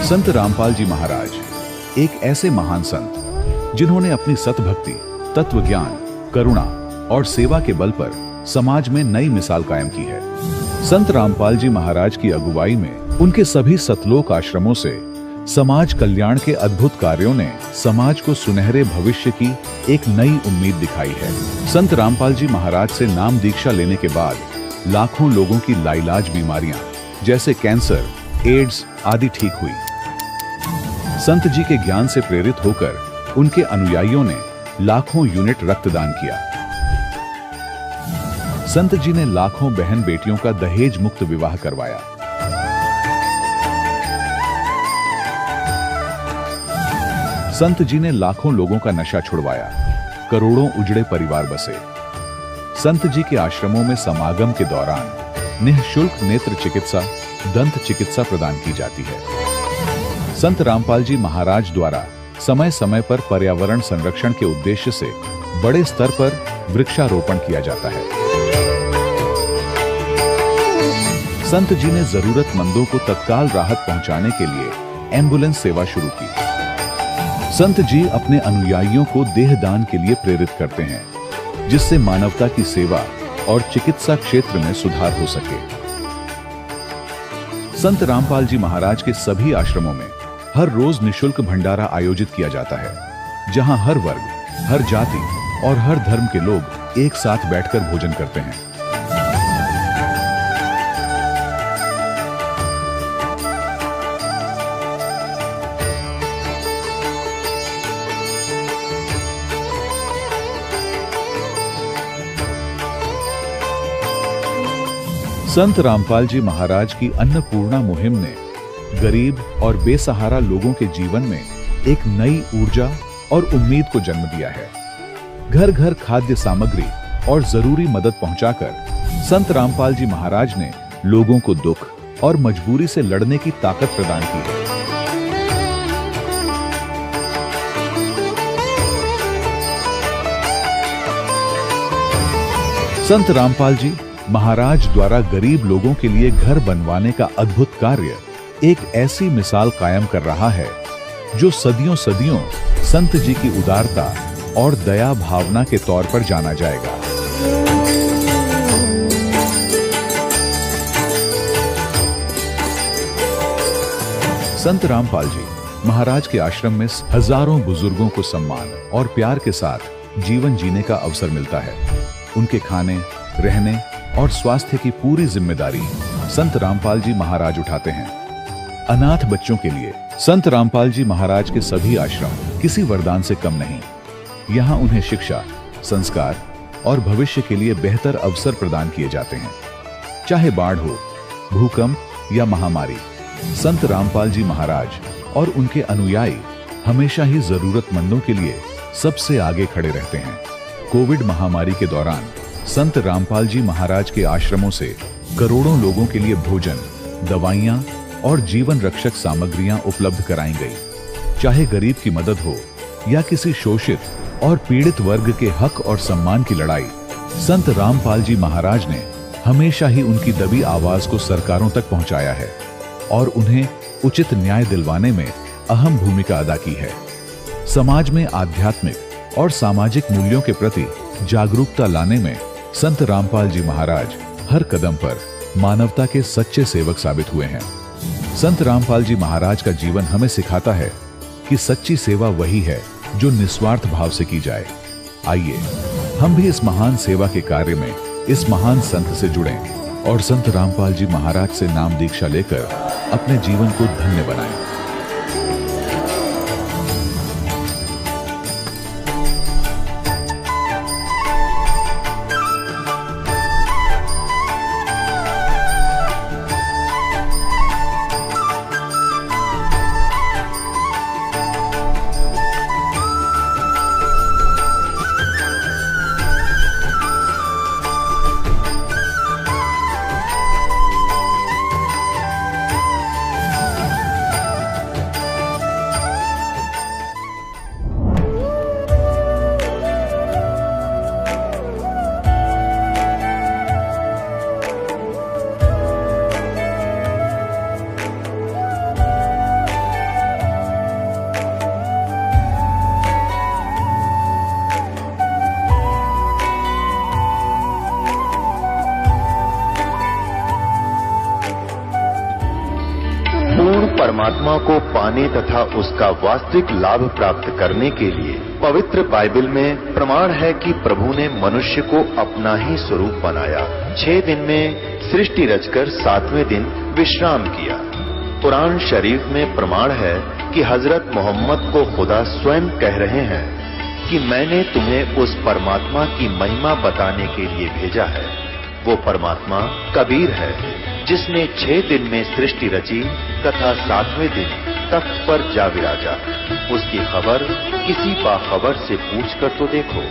संत रामपाल जी महाराज एक ऐसे महान संत जिन्होंने अपनी सतभक्ति, तत्व ज्ञान, करुणा और सेवा के बल पर समाज में नई मिसाल कायम की है। संत रामपाल जी महाराज की अगुवाई में उनके सभी सतलोक आश्रमों से समाज कल्याण के अद्भुत कार्यों ने समाज को सुनहरे भविष्य की एक नई उम्मीद दिखाई है। संत रामपाल जी महाराज से नाम दीक्षा लेने के बाद लाखों लोगों की लाइलाज बीमारियां जैसे कैंसर, एड्स आदि ठीक हुई। संत जी के ज्ञान से प्रेरित होकर उनके अनुयायियों ने लाखों यूनिट रक्तदान किया। संत जी ने लाखों बहन बेटियों का दहेज मुक्त विवाह करवाया। संत जी ने लाखों लोगों का नशा छुड़वाया, करोड़ों उजड़े परिवार बसे। संत जी के आश्रमों में समागम के दौरान निःशुल्क नेत्र चिकित्सा, दंत चिकित्सा प्रदान की जाती है। संत रामपाल जी महाराज द्वारा समय समय पर पर्यावरण संरक्षण के उद्देश्य से बड़े स्तर पर वृक्षारोपण किया जाता है। संत जी ने जरूरतमंदों को तत्काल राहत पहुंचाने के लिए एम्बुलेंस सेवा शुरू की। संत जी अपने अनुयायियों को देहदान के लिए प्रेरित करते हैं, जिससे मानवता की सेवा और चिकित्सा क्षेत्र में सुधार हो सके। संत रामपाल जी महाराज के सभी आश्रमों में हर रोज निःशुल्क भंडारा आयोजित किया जाता है, जहां हर वर्ग, हर जाति और हर धर्म के लोग एक साथ बैठकर भोजन करते हैं। संत रामपाल जी महाराज की अन्नपूर्णा मुहिम ने गरीब और बेसहारा लोगों के जीवन में एक नई ऊर्जा और उम्मीद को जन्म दिया है। घर घर खाद्य सामग्री और जरूरी मदद पहुंचाकर संत रामपाल जी महाराज ने लोगों को दुख और मजबूरी से लड़ने की ताकत प्रदान की है। संत रामपाल जी महाराज द्वारा गरीब लोगों के लिए घर बनवाने का अद्भुत कार्य एक ऐसी मिसाल कायम कर रहा है जो सदियों सदियों संत जी की उदारता और दया भावना के तौर पर जाना जाएगा। संत रामपाल जी महाराज के आश्रम में हजारों बुजुर्गों को सम्मान और प्यार के साथ जीवन जीने का अवसर मिलता है। उनके खाने, रहने और स्वास्थ्य की पूरी जिम्मेदारी संत रामपाल जी महाराज उठाते हैं। अनाथ बच्चों के लिए संत रामपाल जी महाराज के सभी आश्रम किसी वरदान से कम नहीं। यहाँ उन्हें शिक्षा, संस्कार और भविष्य के लिए बेहतर अवसर प्रदान किए जाते हैं। चाहे बाढ़ हो, भूकंप या महामारी, संत रामपाल जी महाराज और उनके अनुयायी हमेशा ही जरूरतमंदों के लिए सबसे आगे खड़े रहते हैं। कोविड महामारी के दौरान संत रामपाल जी महाराज के आश्रमों से करोड़ों लोगों के लिए भोजन, दवाइयां और जीवन रक्षक सामग्रियां उपलब्ध कराई गई। चाहे गरीब की मदद हो या किसी शोषित और पीड़ित वर्ग के हक और सम्मान की लड़ाई, संत रामपाल जी महाराज ने हमेशा ही उनकी दबी आवाज को सरकारों तक पहुंचाया है और उन्हें उचित न्याय दिलवाने में अहम भूमिका अदा की है। समाज में आध्यात्मिक और सामाजिक मूल्यों के प्रति जागरूकता लाने में संत रामपाल जी महाराज हर कदम पर मानवता के सच्चे सेवक साबित हुए हैं। संत रामपाल जी महाराज का जीवन हमें सिखाता है कि सच्ची सेवा वही है जो निस्वार्थ भाव से की जाए। आइए हम भी इस महान सेवा के कार्य में इस महान संत से जुड़ें और संत रामपाल जी महाराज से नाम दीक्षा लेकर अपने जीवन को धन्य बनाएं। परमात्मा को पाने तथा उसका वास्तविक लाभ प्राप्त करने के लिए पवित्र बाइबल में प्रमाण है कि प्रभु ने मनुष्य को अपना ही स्वरूप बनाया। 6 दिन में सृष्टि रचकर 7वें दिन विश्राम किया। कुरान शरीफ में प्रमाण है कि हजरत मोहम्मद को खुदा स्वयं कह रहे हैं कि मैंने तुम्हें उस परमात्मा की महिमा बताने के लिए भेजा है। वो परमात्मा कबीर है जिसने 6 दिन में सृष्टि रची तथा 7वें दिन तख्त पर जा विराजा। उसकी खबर किसी बाखबर से पूछकर तो देखो।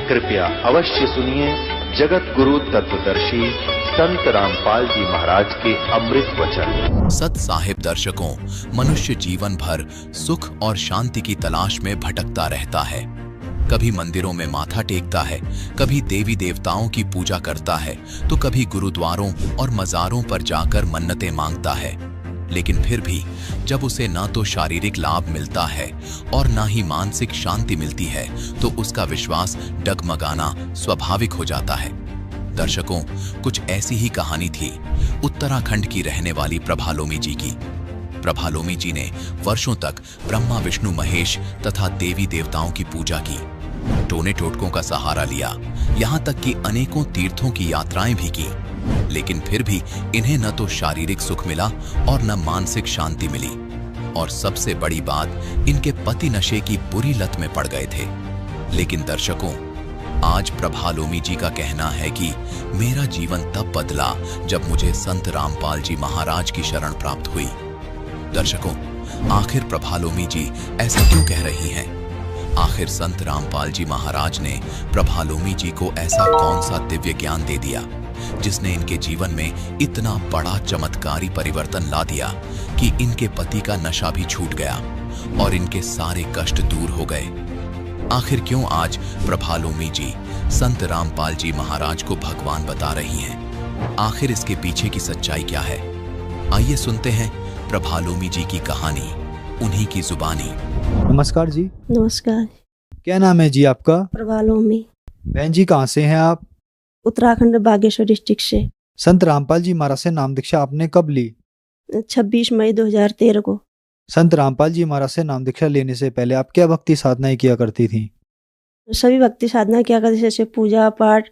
कृपया अवश्य सुनिए जगत गुरु तत्वदर्शी संत रामपाल जी महाराज के अमृत वचन। सत साहिब दर्शकों, मनुष्य जीवन भर सुख और शांति की तलाश में भटकता रहता है। कभी मंदिरों में माथा टेकता है, कभी देवी देवताओं की पूजा करता है, तो कभी गुरुद्वारों और मज़ारों पर जाकर मन्नतें मांगता है। लेकिन फिर भी जब उसे ना तो शारीरिक लाभ मिलता है और ना ही मानसिक शांति मिलती है, तो उसका विश्वास डगमगाना स्वाभाविक हो जाता है। दर्शकों, कुछ ऐसी ही कहानी थी उत्तराखंड की रहने वाली प्रभालोमी जी की। प्रभालोमी जी ने वर्षों तक ब्रह्मा विष्णु महेश तथा देवी देवताओं की पूजा की, टोने टोटकों का सहारा लिया, यहाँ तक कि अनेकों तीर्थों की यात्राएं भी की। लेकिन फिर भी इन्हें न तो शारीरिक सुख मिला और न मानसिक शांति मिली। और सबसे बड़ी बात, इनके पति नशे की बुरी लत में पड़ गए थे। लेकिन दर्शकों, आज प्रभालोमी जी का कहना है कि मेरा जीवन तब बदला जब मुझे संत रामपाल जी महाराज की शरण प्राप्त हुई। दर्शकों, आखिर प्रभालोमी जी ऐसा क्यों कह रही हैं? आखिर संत रामपाल जी महाराज ने प्रभालोमी जी को ऐसा कौन सा दिव्य ज्ञान दे दिया जिसने इनके जीवन में इतना बड़ा चमत्कारी परिवर्तन ला दिया कि इनके पति का नशा भी छूट गया और इनके सारे कष्ट दूर हो गए? आखिर क्यों आज प्रभालोमी जी संत रामपाल जी महाराज को भगवान बता रही हैं? आखिर इसके पीछे की सच्चाई क्या है? आइए सुनते हैं प्रभालोमी जी की कहानी, उन्हीं की जुबानी। नमस्कार जी। नमस्कार। क्या नाम है जी आपका? प्रभालोमी। बहन जी, कहाँ से हैं आप? उत्तराखंड बागेश्वर डिस्ट्रिक्ट से। संत रामपाल जी महाराज से नाम दीक्षा आपने कब ली? 26 मई 2013 को। संत रामपाल जी महाराज से नाम दीक्षा लेने से पहले आप क्या भक्ति साधनाएं किया करती थी? सभी भक्ति साधना किया करते, जैसे पूजा पाठ,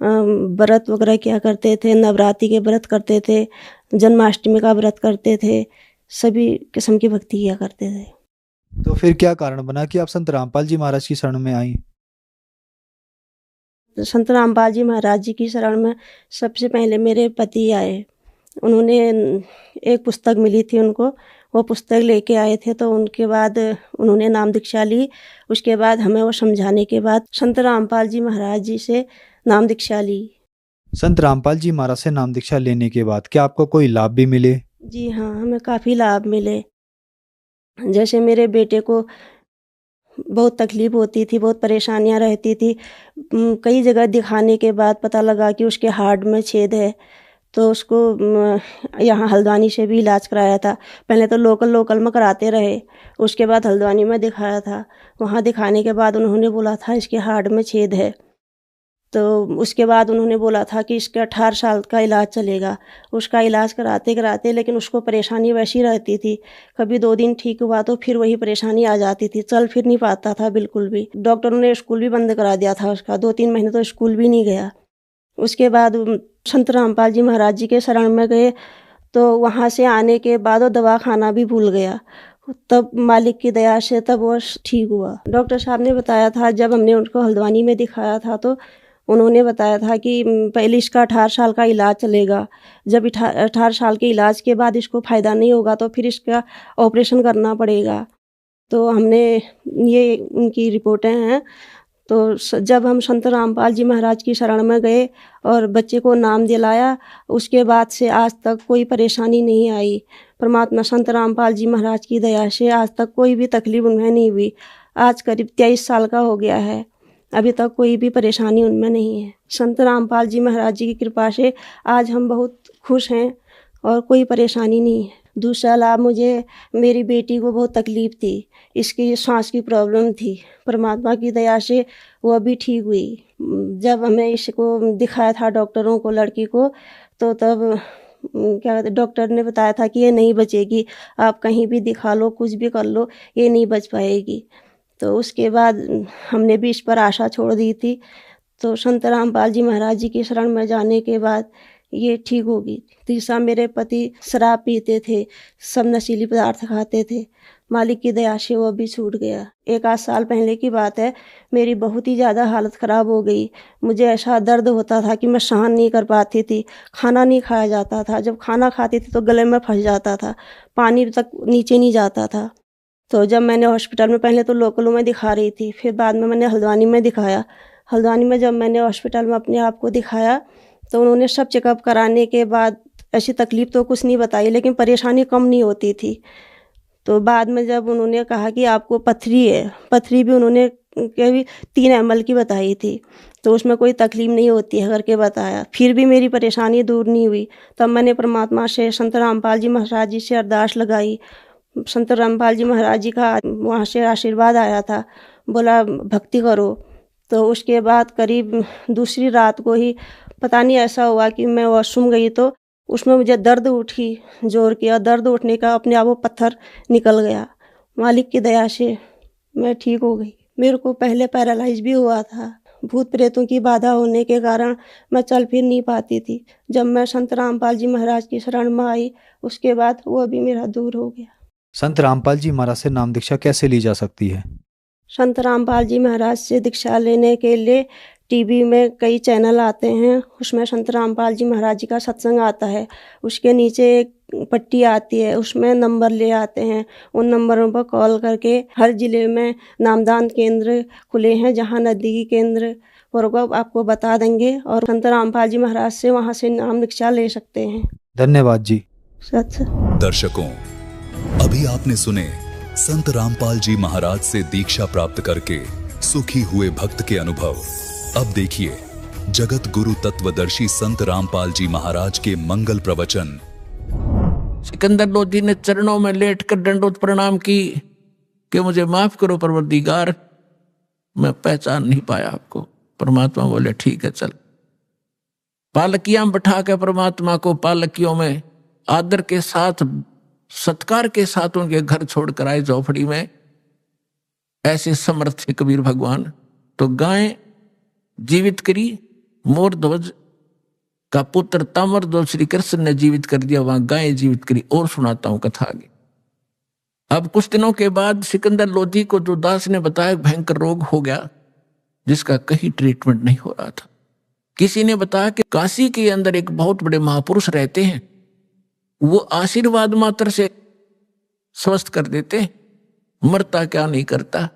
व्रत वगैरह किया करते थे, नवरात्रि के व्रत करते थे, जन्माष्टमी का व्रत करते थे, सभी किस्म की भक्ति किया करते थे। तो फिर क्या कारण बना कि आप संत रामपाल जी महाराज की शरण में आई? संत रामपाल जी महाराज जी की शरण में सबसे पहले मेरे पति आए। उन्होंने एक पुस्तक मिली थी उनको, वो पुस्तक लेके आए थे, तो उनके बाद उन्होंने नाम दीक्षा ली। उसके बाद हमें वो समझाने के बाद संत रामपाल जी महाराज जी से नाम दीक्षा ली। संत रामपाल जी महाराज से नाम दीक्षा लेने के बाद क्या आपको कोई लाभ भी मिले? जी हाँ, हमें काफ़ी लाभ मिले। जैसे मेरे बेटे को बहुत तकलीफ होती थी, बहुत परेशानियां रहती थी। कई जगह दिखाने के बाद पता लगा कि उसके हार्ट में छेद है, तो उसको यहाँ हल्द्वानी से भी इलाज कराया था। पहले तो लोकल में कराते रहे, उसके बाद हल्द्वानी में दिखाया था। वहाँ दिखाने के बाद उन्होंने बोला था इसके हार्ट में छेद है, तो उसके बाद उन्होंने बोला था कि इसका 18 साल का इलाज चलेगा। उसका इलाज कराते कराते लेकिन उसको परेशानी वैसी रहती थी, कभी 2 दिन ठीक हुआ तो फिर वही परेशानी आ जाती थी, चल फिर नहीं पाता था बिल्कुल भी। डॉक्टरों ने स्कूल भी बंद करा दिया था उसका, 2-3 महीने तो स्कूल भी नहीं गया। उसके बाद संत रामपाल जी महाराज जी के शरण में गए, तो वहाँ से आने के बाद वो दवा खाना भी भूल गया। तब मालिक की दया से तब वो ठीक हुआ। डॉक्टर साहब ने बताया था, जब हमने उनको हल्द्वानी में दिखाया था तो उन्होंने बताया था कि पहले इसका 18 साल का इलाज चलेगा, जब 18 साल के इलाज के बाद इसको फ़ायदा नहीं होगा तो फिर इसका ऑपरेशन करना पड़ेगा। तो हमने ये उनकी रिपोर्टें हैं। तो जब हम संत रामपाल जी महाराज की शरण में गए और बच्चे को नाम दिलाया, उसके बाद से आज तक कोई परेशानी नहीं आई। परमात्मा संत रामपाल जी महाराज की दया से आज तक कोई भी तकलीफ उन्हें नहीं हुई। आज करीब 23 साल का हो गया है, अभी तक कोई भी परेशानी उनमें नहीं है। संत रामपाल जी महाराज जी की कृपा से आज हम बहुत खुश हैं और कोई परेशानी नहीं है। दूसरा लाभ, मुझे मेरी बेटी को बहुत तकलीफ़ थी, इसकी सांस की प्रॉब्लम थी। परमात्मा की दया से वो अभी ठीक हुई। जब हमें इसको दिखाया था डॉक्टरों को, लड़की को, तो तब क्या कहते, डॉक्टर ने बताया था कि ये नहीं बचेगी, आप कहीं भी दिखा लो, कुछ भी कर लो, ये नहीं बच पाएगी। तो उसके बाद हमने भी इस पर आशा छोड़ दी थी। तो संत रामपाल जी महाराज जी की शरण में जाने के बाद ये ठीक हो गई। तीसरा, मेरे पति शराब पीते थे, सब नशीली पदार्थ खाते थे। मालिक की दया से वो भी छूट गया। 1 आध साल पहले की बात है, मेरी बहुत ही ज़्यादा हालत ख़राब हो गई। मुझे ऐसा दर्द होता था कि मैं सहन नहीं कर पाती थी। खाना नहीं खाया जाता था, जब खाना खाती थी तो गले में फंस जाता था, पानी तक नीचे नहीं जाता था। तो जब मैंने हॉस्पिटल में, पहले तो लोकलों में दिखा रही थी, फिर बाद में मैंने हल्द्वानी में दिखाया। हल्द्वानी में जब मैंने हॉस्पिटल में अपने आप को दिखाया तो उन्होंने सब चेकअप कराने के बाद ऐसी तकलीफ़ तो कुछ नहीं बताई, लेकिन परेशानी कम नहीं होती थी। तो बाद में जब उन्होंने कहा कि आपको पथरी है, पथरी भी उन्होंने कभी 3 ml की बताई थी, तो उसमें कोई तकलीफ़ नहीं होती है करके बताया। फिर भी मेरी परेशानी दूर नहीं हुई। तब मैंने परमात्मा से, संत रामपाल जी महाराज जी से अरदास लगाई। संत रामपाल जी महाराज जी का वहाँ से आशीर्वाद आया था, बोला भक्ति करो। तो उसके बाद करीब दूसरी रात को ही पता नहीं ऐसा हुआ कि मैं वॉशरूम गई तो उसमें मुझे दर्द उठी, जोर किया। दर्द उठने का अपने आप वो पत्थर निकल गया। मालिक की दया से मैं ठीक हो गई। मेरे को पहले पैरालाइज भी हुआ था। भूत प्रेतों की बाधा होने के कारण मैं चल फिर नहीं पाती थी। जब मैं संत रामपाल जी महाराज की शरण में आई, उसके बाद वो भी मेरा दूर हो गया। संत रामपाल जी महाराज से नाम दीक्षा कैसे ली जा सकती है? संत रामपाल जी महाराज से दीक्षा लेने के लिए टीवी में कई चैनल आते हैं, उसमें संत रामपाल जी महाराज जी का सत्संग आता है। उसके नीचे एक पट्टी आती है, उसमें नंबर ले आते हैं। उन नंबरों पर कॉल करके हर ज़िले में नामदान केंद्र खुले हैं, जहां नज़दीकी केंद्र होगा आपको बता देंगे और संत रामपाल जी महाराज से वहां से नाम दीक्षा ले सकते हैं। धन्यवाद जी। सच। दर्शकों, अभी आपने सुने संत रामपाल जी महाराज से दीक्षा प्राप्त करके सुखी हुए भक्त के अनुभव। अब देखिए जगत गुरु तत्वदर्शी संत रामपाल जी महाराज के मंगल प्रवचन। सिकंदर लोधी ने चरणों में लेटकर दंडोत प्रणाम की कि मुझे माफ करो परवरदिगार, मैं पहचान नहीं पाया आपको। परमात्मा बोले ठीक है चल। पालकियां बिठा के परमात्मा को पालकियों में आदर के साथ, सत्कार के साथ उनके घर छोड़कर आए झोपड़ी में। ऐसे समर्थ थे कबीर भगवान। तो गाय जीवित करी, मोर ध्वज का पुत्र ताम्र ध्वज श्री कृष्ण ने जीवित कर दिया, वहां गाय जीवित करी। और सुनाता हूं कथा आगे। अब कुछ दिनों के बाद सिकंदर लोधी को जो दास ने बताया भयंकर रोग हो गया, जिसका कहीं ट्रीटमेंट नहीं हो रहा था। किसी ने बताया कि काशी के अंदर एक बहुत बड़े महापुरुष रहते हैं, वो आशीर्वाद मात्र से स्वस्थ कर देते, मरता क्या नहीं करता।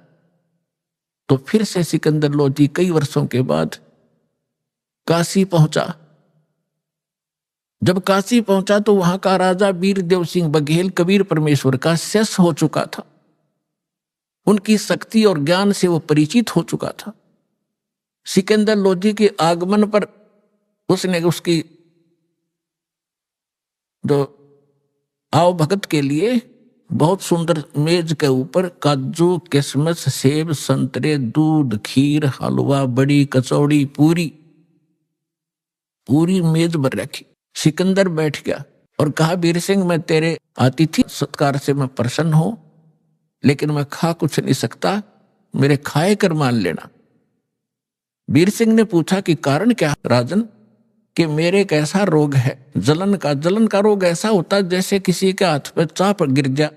तो फिर से सिकंदर लोधी कई वर्षों के बाद काशी पहुंचा। जब काशी पहुंचा तो वहां का राजा वीरदेव सिंह बघेल कबीर परमेश्वर का शिष्य हो चुका था। उनकी शक्ति और ज्ञान से वो परिचित हो चुका था। सिकंदर लोधी के आगमन पर उसने उसकी जो आओ भगत के लिए बहुत सुंदर मेज के ऊपर काजू, किशमिश, सेब, संतरे, दूध, खीर, हलवा, बड़ी, कचौड़ी, पूरी मेज भर रखी। सिकंदर बैठ गया और कहा, वीर सिंह मैं तेरे अतिथि सत्कार से मैं प्रसन्न हूं, लेकिन मैं खा कुछ नहीं सकता, मेरे खाए कर मान लेना। वीर सिंह ने पूछा कि कारण क्या राजन? कि मेरे एक ऐसा रोग है जलन का रोग ऐसा होता है जैसे किसी के हाथ पे चाप गिर गया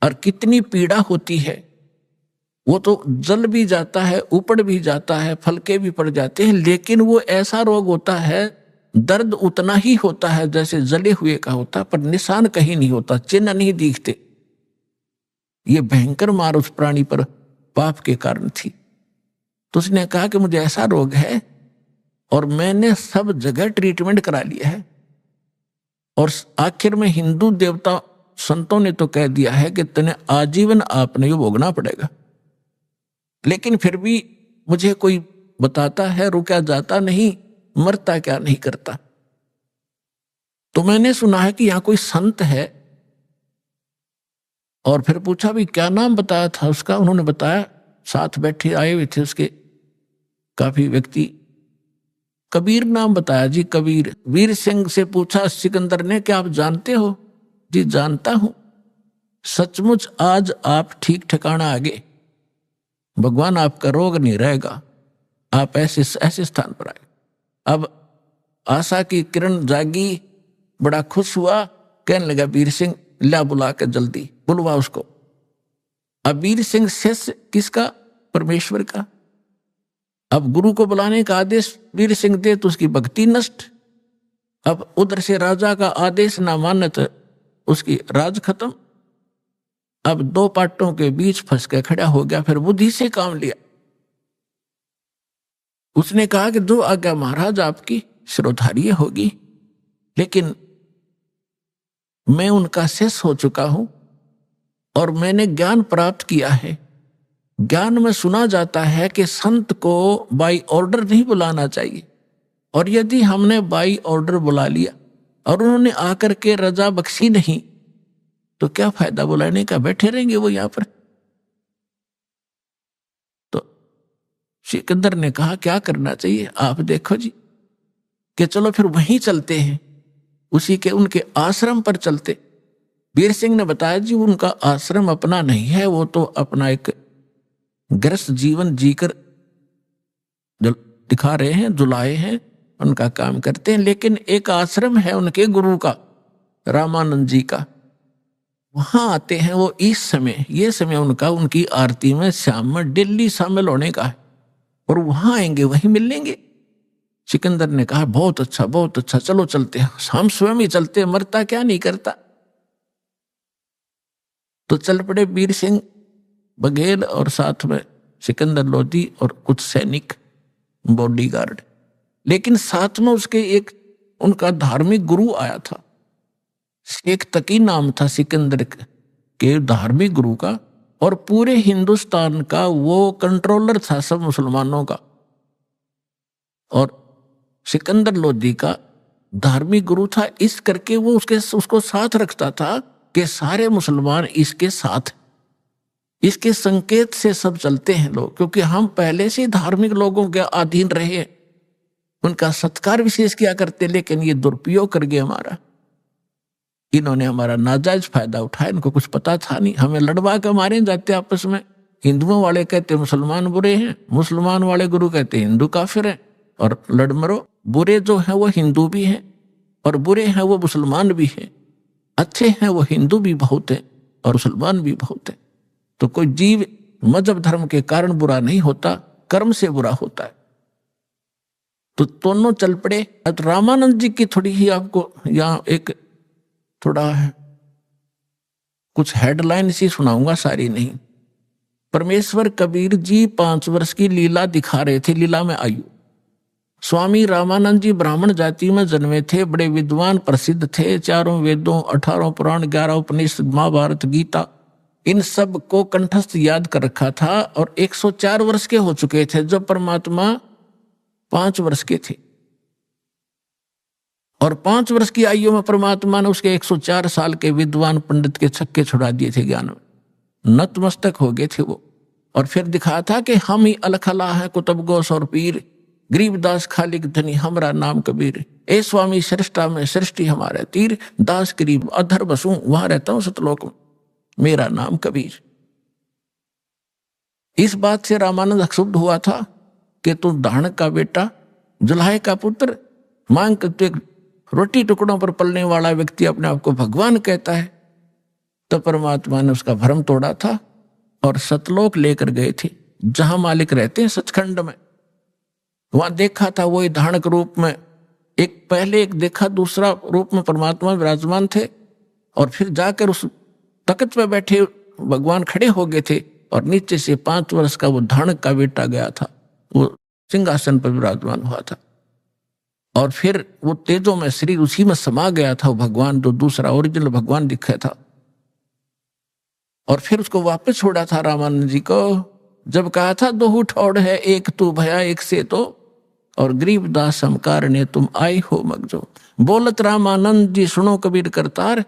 और कितनी पीड़ा होती है। वो तो जल भी जाता है, ऊपड़ भी जाता है, फलके भी पड़ जाते हैं, लेकिन वो ऐसा रोग होता है, दर्द उतना ही होता है जैसे जले हुए का होता, पर निशान कहीं नहीं होता, चिन्ह नहीं दिखते। ये भयंकर मार उस प्राणी पर पाप के कारण थी। तो उसने कहा कि मुझे ऐसा रोग है और मैंने सब जगह ट्रीटमेंट करा लिया है, और आखिर में हिंदू देवता संतों ने तो कह दिया है कि तने आजीवन आपने ये भोगना पड़ेगा, लेकिन फिर भी मुझे कोई बताता है रुका जाता नहीं, मरता क्या नहीं करता। तो मैंने सुना है कि यहां कोई संत है, और फिर पूछा भी क्या नाम बताया था उसका। उन्होंने बताया, साथ बैठे आए हुए थे उसके काफी व्यक्ति, कबीर नाम बताया जी, कबीर। वीर सिंह से पूछा सिकंदर ने, क्या आप जानते हो? जी जानता हूं। सचमुच आज आप ठीक ठिकाना आ गए, भगवान आपका रोग नहीं रहेगा, आप ऐसे स्थान पर आए। अब आशा की किरण जागी, बड़ा खुश हुआ, कहने लगा वीर सिंह ला बुला के जल्दी बुलवा उसको। अब वीर सिंह शिष्य किसका? परमेश्वर का। अब गुरु को बुलाने का आदेश वीर सिंह दे तो उसकी भक्ति नष्ट। अब उधर से राजा का आदेश ना माने तो उसकी राज खत्म। अब दो पाटों के बीच फंस के खड़ा हो गया, फिर बुद्धि से काम लिया। उसने कहा कि जो आज्ञा महाराज आपकी श्रोधार्य होगी, लेकिन मैं उनका शिष्य हो चुका हूं और मैंने ज्ञान प्राप्त किया है। ज्ञान में सुना जाता है कि संत को बाई ऑर्डर नहीं बुलाना चाहिए, और यदि हमने बाई ऑर्डर बुला लिया और उन्होंने आकर के रजा बख्शी नहीं तो क्या फायदा बुलाने का, बैठे रहेंगे वो यहां पर। तो सिकंदर ने कहा क्या करना चाहिए? आप देखो जी, कि चलो फिर वहीं चलते हैं, उसी के उनके आश्रम पर चलते। वीर सिंह ने बताया जी उनका आश्रम अपना नहीं है, वो तो अपना एक गृहस्थ जीवन जीकर दिखा रहे हैं, जुलाए हैं, उनका काम करते हैं। लेकिन एक आश्रम है उनके गुरु का, रामानंद जी का, वहां आते हैं वो इस समय। ये समय उनका उनकी आरती में शाम में डेली शामिल होने का है, और वहां आएंगे, वहीं मिल लेंगे। सिकंदर ने कहा बहुत अच्छा बहुत अच्छा, चलो चलते हैं, हम स्वयं ही चलते हैं, मरता क्या नहीं करता। तो चल पड़े वीर सिंह बघेल और साथ में सिकंदर लोधी और कुछ सैनिक बॉडीगार्ड। लेकिन साथ में उसके एक उनका धार्मिक गुरु आया था, शेख तकी नाम था सिकंदर के धार्मिक गुरु का, और पूरे हिंदुस्तान का वो कंट्रोलर था सब मुसलमानों का, और सिकंदर लोधी का धार्मिक गुरु था। इस करके वो उसको साथ रखता था कि सारे मुसलमान इसके साथ, इसके संकेत से सब चलते हैं लोग, क्योंकि हम पहले से धार्मिक लोगों के अधीन रहे, उनका सत्कार विशेष किया करते। लेकिन ये दुरुपयोग कर गए हमारा, इन्होंने हमारा नाजायज फायदा उठाया, इनको कुछ पता था नहीं, हमें लड़वा के मारे जाते आपस में। हिंदुओं वाले कहते मुसलमान बुरे हैं, मुसलमान वाले गुरु कहते हिंदू काफिर हैं, और लड़ मरो। बुरे जो हैं वो हिंदू भी हैं, और बुरे हैं वो मुसलमान भी हैं, अच्छे हैं वो हिंदू भी बहुत है और मुसलमान भी बहुत है। तो कोई जीव मजहब धर्म के कारण बुरा नहीं होता, कर्म से बुरा होता है। तो दोनों चल पड़े। रामानंद जी की थोड़ी ही आपको यहाँ एक थोड़ा कुछ हेडलाइन सी सुनाऊंगा, सारी नहीं। परमेश्वर कबीर जी 5 वर्ष की लीला दिखा रहे थे, लीला में आयु। स्वामी रामानंद जी ब्राह्मण जाति में जन्मे थे, बड़े विद्वान प्रसिद्ध थे, 4 वेदों, 18 पुराण, 11 उपनिषद, महाभारत, गीता, इन सब को कंठस्थ याद कर रखा था। और 104 वर्ष के हो चुके थे जब परमात्मा 5 वर्ष के थे, और 5 वर्ष की आयु में परमात्मा ने उसके 104 साल के विद्वान पंडित के छक्के छुड़ा दिए थे, ज्ञान में नतमस्तक हो गए थे वो। और फिर दिखाया था कि हम ही अलखला है कुतुब गोस और पीर, गरीबदास खालिक धनी हमरा नाम कबीर, ए स्वामी सृष्टा में सृष्टि हमारे तीर, दास गरीब अधर बसूं वहां रहता हूं सतलोक में, मेरा नाम कबीर। इस बात से रामानंद क्षुब्ध हुआ था कि तू दानक का बेटा, जुलाहे का पुत्र, मांग के रोटी टुकड़ों पर पलने वाला व्यक्ति अपने आप को भगवान कहता है। तो परमात्मा ने उसका भ्रम तोड़ा था और सतलोक लेकर गए थे, जहां मालिक रहते हैं सचखंड में। वहां देखा था वही धानक रूप में, एक पहले एक देखा, दूसरा रूप में परमात्मा विराजमान थे, और फिर जाकर उस तख्त पे बैठे भगवान खड़े हो गए थे, और नीचे से 5 वर्ष का वो धानक का बेटा गया था, वो सिंहासन पर विराजमान हुआ था। और फिर वो तेजों में शरीर उसी में समा गया था, वो भगवान जो दूसरा ओरिजिनल भगवान दिखा था। और फिर उसको वापस छोड़ा था रामानंद जी को, जब कहा था 2 ठौड़ है, एक तू भया एक से तो, और गरीबदास समकार ने तुम आई हो मगजो। बोलत रामानंद जी सुनो कबीर करतार,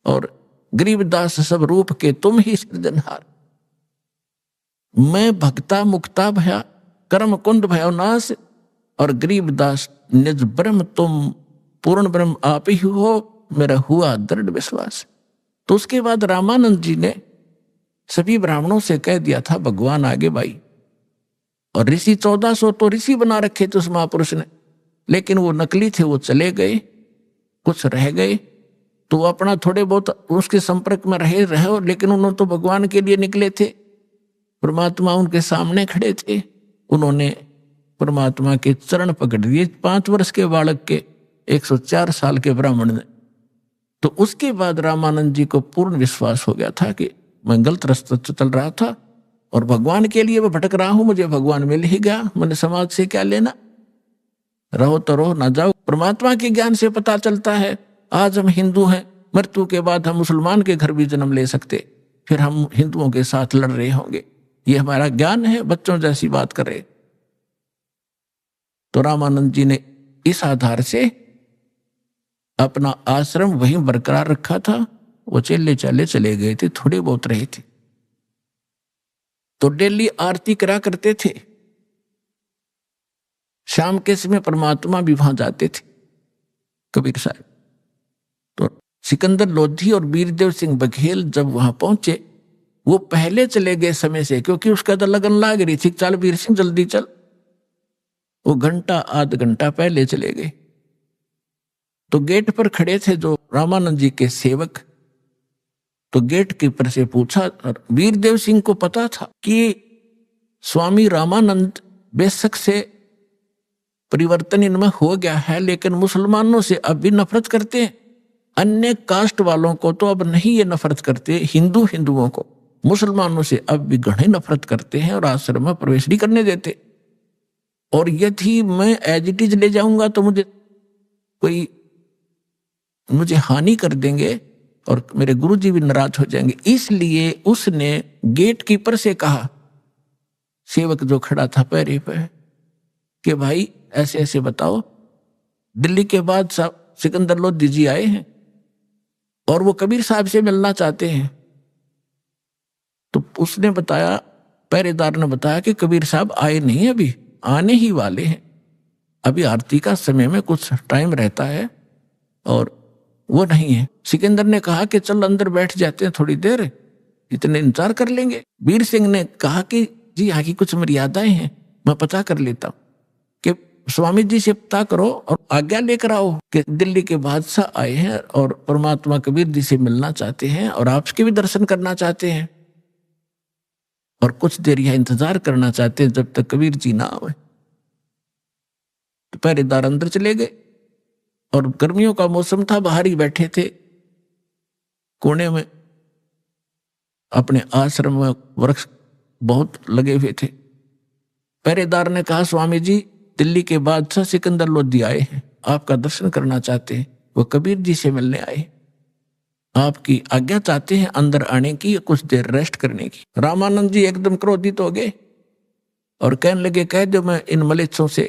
और गरीबदास सब रूप के तुम ही सृजनहार। मैं भक्ता मुक्ता भया, कर्म कुंड भयो नाश, और गरीबदास निज ब्रह्म तुम पूर्ण ब्रह्म आप ही हो, मेरा हुआ दृढ़ विश्वास। तो उसके बाद रामानंद जी ने सभी ब्राह्मणों से कह दिया था भगवान आगे भाई, और ऋषि 1400 तो ऋषि बना रखे थे उस महापुरुष ने, लेकिन वो नकली थे, वो चले गए, कुछ रह गए, तो वो अपना थोड़े बहुत उसके संपर्क में रहे, लेकिन उन्होंने तो भगवान के लिए निकले थे। परमात्मा उनके सामने खड़े थे, उन्होंने परमात्मा के चरण पकड़ लिए 5 वर्ष के बालक के 104 साल के ब्राह्मण ने। तो उसके बाद रामानंद जी को पूर्ण विश्वास हो गया था कि मैं गलत रास्ते चल रहा था और भगवान के लिए मैं भटक रहा हूं, मुझे भगवान मिल ही गया, मैंने समाज से क्या लेना, रहो तो रहो ना जाओ। परमात्मा के ज्ञान से पता चलता है आज हम हिंदू हैं, मृत्यु के बाद हम मुसलमान के घर भी जन्म ले सकते, फिर हम हिंदुओं के साथ लड़ रहे होंगे, ये हमारा ज्ञान है, बच्चों जैसी बात कर रहे। तो रामानंद जी ने इस आधार से अपना आश्रम वहीं बरकरार रखा था। वो चेले चाले चले गए थे, थोड़े बहुत रहे थे, तो डेली आरती करा करते थे। शाम के समय परमात्मा भी वहां जाते थे कबीर साहब। तो सिकंदर लोधी और वीरदेव सिंह बघेल जब वहां पहुंचे, वो पहले चले गए समय से, क्योंकि उसका तो लगन लाग रही थी, चल वीर सिंह जल्दी चल। वो घंटा आध घंटा पहले चले गए। तो गेट पर खड़े थे जो रामानंद जी के सेवक, तो गेट कीपर से पूछा, और वीरदेव सिंह को पता था कि स्वामी रामानंद बेशक से परिवर्तन इनमें हो गया है, लेकिन मुसलमानों से अब भी नफरत करते हैं। अन्य कास्ट वालों को तो अब नहीं ये नफरत करते, हिंदुओं को, मुसलमानों से अब भी घणे नफरत करते हैं और आश्रम में प्रवेश नहीं करने देते। और यदि मैं एज इट इज ले जाऊंगा तो मुझे हानि कर देंगे और मेरे गुरुजी भी नाराज हो जाएंगे। इसलिए उसने गेट कीपर से कहा, सेवक जो खड़ा था पैरे पे, कि भाई ऐसे ऐसे बताओ, दिल्ली के बादशाह सिकंदर लोधी जी आए हैं और वो कबीर साहब से मिलना चाहते हैं। तो उसने बताया, पहरेदार ने बताया कि कबीर साहब आए नहीं, अभी आने ही वाले हैं, अभी आरती का समय में कुछ टाइम रहता है और वो नहीं है। सिकंदर ने कहा कि चल अंदर बैठ जाते हैं, थोड़ी देर इतने इंतजार कर लेंगे। वीर सिंह ने कहा कि जी यहाँ की कुछ मर्यादाएं हैं, मैं पता कर लेता हूं, कि स्वामी जी से पता करो और आज्ञा लेकर आओ कि दिल्ली के बादशाह आए हैं और परमात्मा कबीर जी से मिलना चाहते हैं और आपके भी दर्शन करना चाहते हैं और कुछ देर यह इंतजार करना चाहते हैं जब तक कबीर जी ना आए। तो पहरेदार अंदर चले गए और गर्मियों का मौसम था, बाहर ही बैठे थे कोने में, अपने आश्रम में वृक्ष बहुत लगे हुए थे। पहरेदार ने कहा, स्वामी जी दिल्ली के बादशाह सिकंदर लोधी आए हैं, आपका दर्शन करना चाहते हैं, वो कबीर जी से मिलने आए, आपकी आज्ञा चाहते हैं अंदर आने की, कुछ देर रेस्ट करने की। रामानंद जी एकदम क्रोधित हो गए और कहने लगे, कह दो मैं इन मलेच्छों से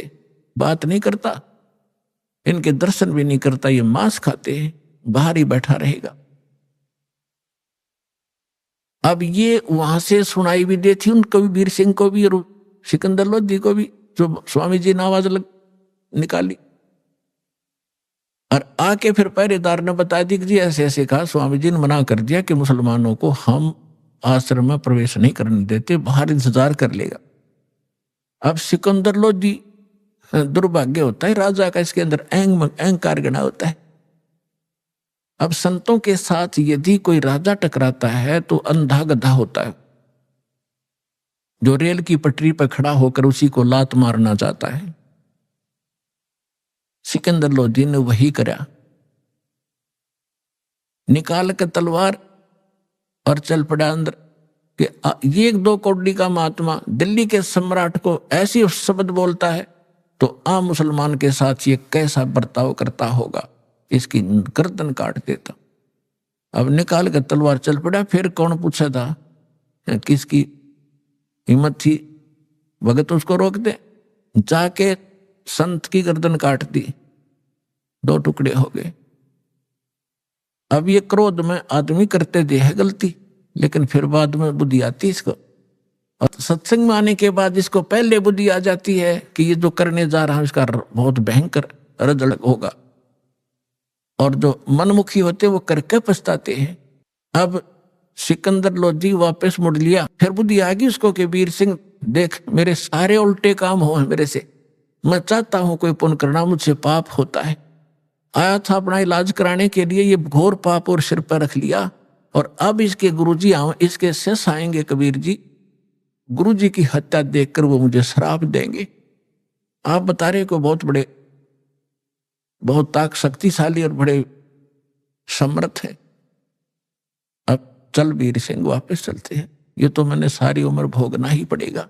बात नहीं करता, इनके दर्शन भी नहीं करता, ये मांस खाते हैं, बाहर ही बैठा रहेगा। अब ये वहां से सुनाई भी दी थी उनको भी, वीर सिंह को भी और सिकंदर लोधी को भी, जो स्वामी जी ने आवाज निकाली और आके फिर पहरेदार ने बता दी कि जी ऐसे ऐसे कहा, स्वामी जी ने मना कर दिया कि मुसलमानों को हम आश्रम में प्रवेश नहीं करने देते, बाहर इंतजार कर लेगा। अब सिकंदर लोधी, दुर्भाग्य होता है राजा का, इसके अंदर अहंकार गणा होता है। अब संतों के साथ यदि कोई राजा टकराता है तो अंधा गधा होता है, जो रेल की पटरी पर खड़ा होकर उसी को लात मारना चाहता है। सिकंदर लोधी ने वही करा, निकाल कर तलवार और चल पड़ा अंदर कि ये 1-2 कौड़ी का महात्मा दिल्ली के सम्राट को ऐसी शब्द बोलता है तो आम मुसलमान के साथ ये कैसा बर्ताव करता होगा, इसकी गर्दन काट देता। अब निकाल कर तलवार चल पड़ा। फिर कौन पूछा था, किसकी हिम्मत थी भगत उसको रोक दे, जाके संत की गर्दन काट दी, 2 टुकड़े हो गए। अब ये क्रोध में आदमी करते दे है गलती, लेकिन फिर बाद में बुद्धि आती इसको, और सत्संग में आने के बाद इसको पहले बुद्धि आ जाती है कि ये जो करने जा रहा है इसका बहुत भयंकर रजड़ होगा, और जो मनमुखी होते वो करके पछताते हैं। अब सिकंदर लोधी वापस मुड़ लिया, फिर बुद्धि आ गई उसको कि वीर सिंह देख मेरे सारे उल्टे काम हो मेरे से, मैं चाहता हूं कोई पुण्य करना, मुझसे पाप होता है। आया था अपना इलाज कराने के लिए, ये घोर पाप और सिर पर रख लिया, और अब इसके गुरुजी आए, इसके शिष्य आएंगे कबीर जी, गुरुजी की हत्या देखकर वो मुझे श्राप देंगे। आप बता रहे को बहुत बड़े, बहुत ताक शक्तिशाली और बड़े समर्थ है। अब चल वीर सिंह वापस चलते हैं, ये तो मैंने सारी उम्र भोगना ही पड़ेगा।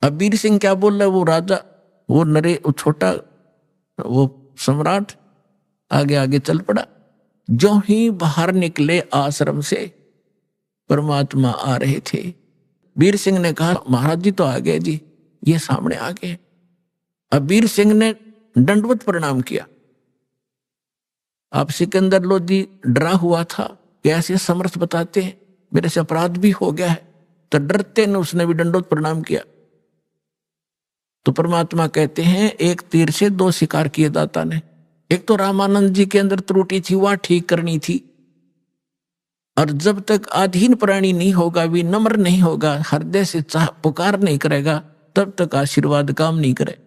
अब वीर सिंह क्या बोल रहा है, वो राजा, वो नरे, वो छोटा, वो सम्राट आगे आगे चल पड़ा। जो ही बाहर निकले आश्रम से परमात्मा आ रहे थे, वीर सिंह ने कहा महाराज जी तो आ गए जी, ये सामने आ गए। अब वीर सिंह ने दंडवत प्रणाम किया। अब सिकंदर लोधी डरा हुआ था कि ऐसे समर्थ बताते हैं मेरे से अपराध भी हो गया है, तो डरते ने उसने भी दंडवत प्रणाम किया। तो परमात्मा कहते हैं एक तीर से दो शिकार किए दाता ने। एक तो रामानंद जी के अंदर त्रुटि थी, वह ठीक करनी थी, और जब तक अधीन प्राणी नहीं होगा, विनम्र नहीं होगा, हृदय से पुकार नहीं करेगा, तब तक आशीर्वाद काम नहीं करे।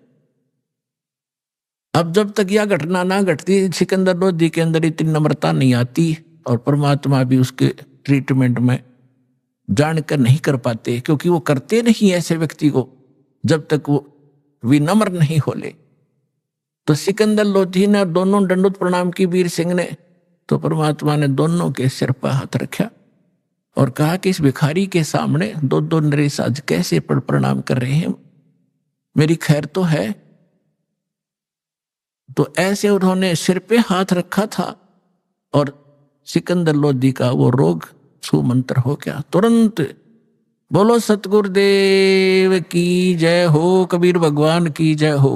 अब जब तक यह घटना ना घटती, सिकंदर लोधी के अंदर इतनी नम्रता नहीं आती, और परमात्मा भी उसके ट्रीटमेंट में जानकर नहीं कर पाते, क्योंकि वो करते नहीं ऐसे व्यक्ति को जब तक वो विनम्र नहीं होले। तो सिकंदर लोधी ने दोनों दंडवत प्रणाम की वीर सिंह ने, तो परमात्मा ने दोनों के सिर पर हाथ रखा और कहा कि इस भिखारी के सामने दो दो नरेश आज कैसे प्रणाम कर रहे हैं, मेरी खैर तो है। तो ऐसे उन्होंने सिर पे हाथ रखा था, और सिकंदर लोधी का वो रोग सुमंत्र हो गया तुरंत। बोलो सतगुरुदेव की जय हो, कबीर भगवान की जय हो।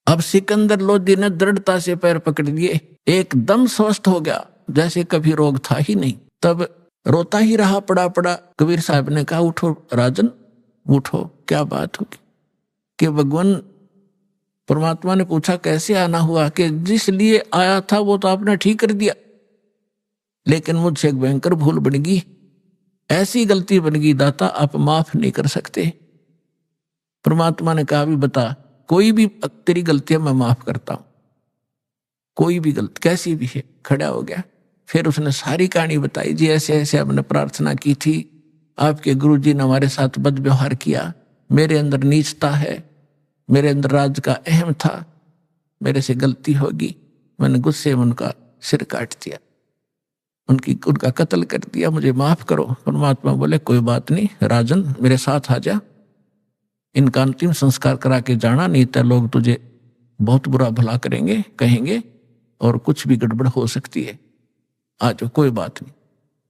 अब सिकंदर लोधी ने दृढ़ता से पैर पकड़ लिए, एकदम स्वस्थ हो गया जैसे कभी रोग था ही नहीं। तब रोता ही रहा, पड़ा पड़ा। कबीर साहब ने कहा उठो राजन, उठो, क्या बात होगी? कि भगवान परमात्मा ने पूछा कैसे आना हुआ? कि जिस लिए आया था वो तो आपने ठीक कर दिया, लेकिन मुझसे एक भयंकर भूल बन गई, ऐसी गलती बन गई दाता आप माफ नहीं कर सकते। परमात्मा ने कहा भी बता, कोई भी तेरी गलतियां मैं माफ करता हूं, कोई भी गलती कैसी भी है। खड़ा हो गया, फिर उसने सारी कहानी बताई, जी ऐसे ऐसे हमने प्रार्थना की थी, आपके गुरुजी ने हमारे साथ बद व्यवहार किया, मेरे अंदर नीचता है, मेरे अंदर राज का अहम था, मेरे से गलती होगी, मैंने गुस्से में उनका सिर काट दिया, उनका कत्ल कर दिया, मुझे माफ करो। परमात्मा बोले कोई बात नहीं राजन, मेरे साथ आ जा, इनका अंतिम संस्कार करा के जाना, नहीं तो लोग तुझे बहुत बुरा भला करेंगे, कहेंगे, और कुछ भी गड़बड़ हो सकती है, आ जाओ, कोई बात नहीं।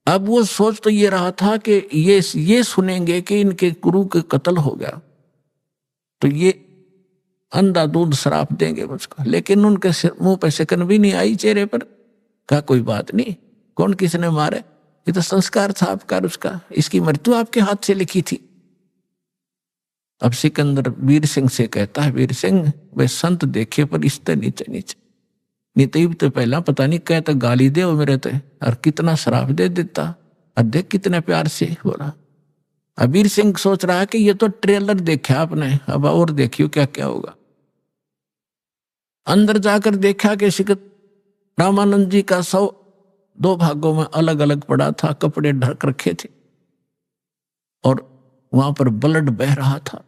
अब वो सोच तो ये रहा था कि ये सुनेंगे कि इनके गुरु के कत्ल हो गया तो ये अंधाधुंध श्राप देंगे मुझको, लेकिन उनके मुंह पे शिकन भी नहीं आई चेहरे पर। कहा कोई बात नहीं, कौन किसने मारे, ये तो संस्कार था आपका, उसका, इसकी मृत्यु आपके हाथ से लिखी थी। अब सिकंदर वीर सिंह से कहता है, वीर सिंह वे संत देखे पर इसते नीचे नीचे, नहीं तो पहला पता नहीं कहता गाली दे वो मेरे ते, और कितना शराब दे देता, और देख कितने प्यार से बोला। अब वीर सिंह सोच रहा है कि ये तो ट्रेलर देखा आपने, अब और देखियो क्या क्या होगा। अंदर जाकर देखा कि रामानंद जी का शव 2 भागों में अलग अलग पड़ा था, कपड़े ढक रखे थे, और वहां पर ब्लड बह रहा था।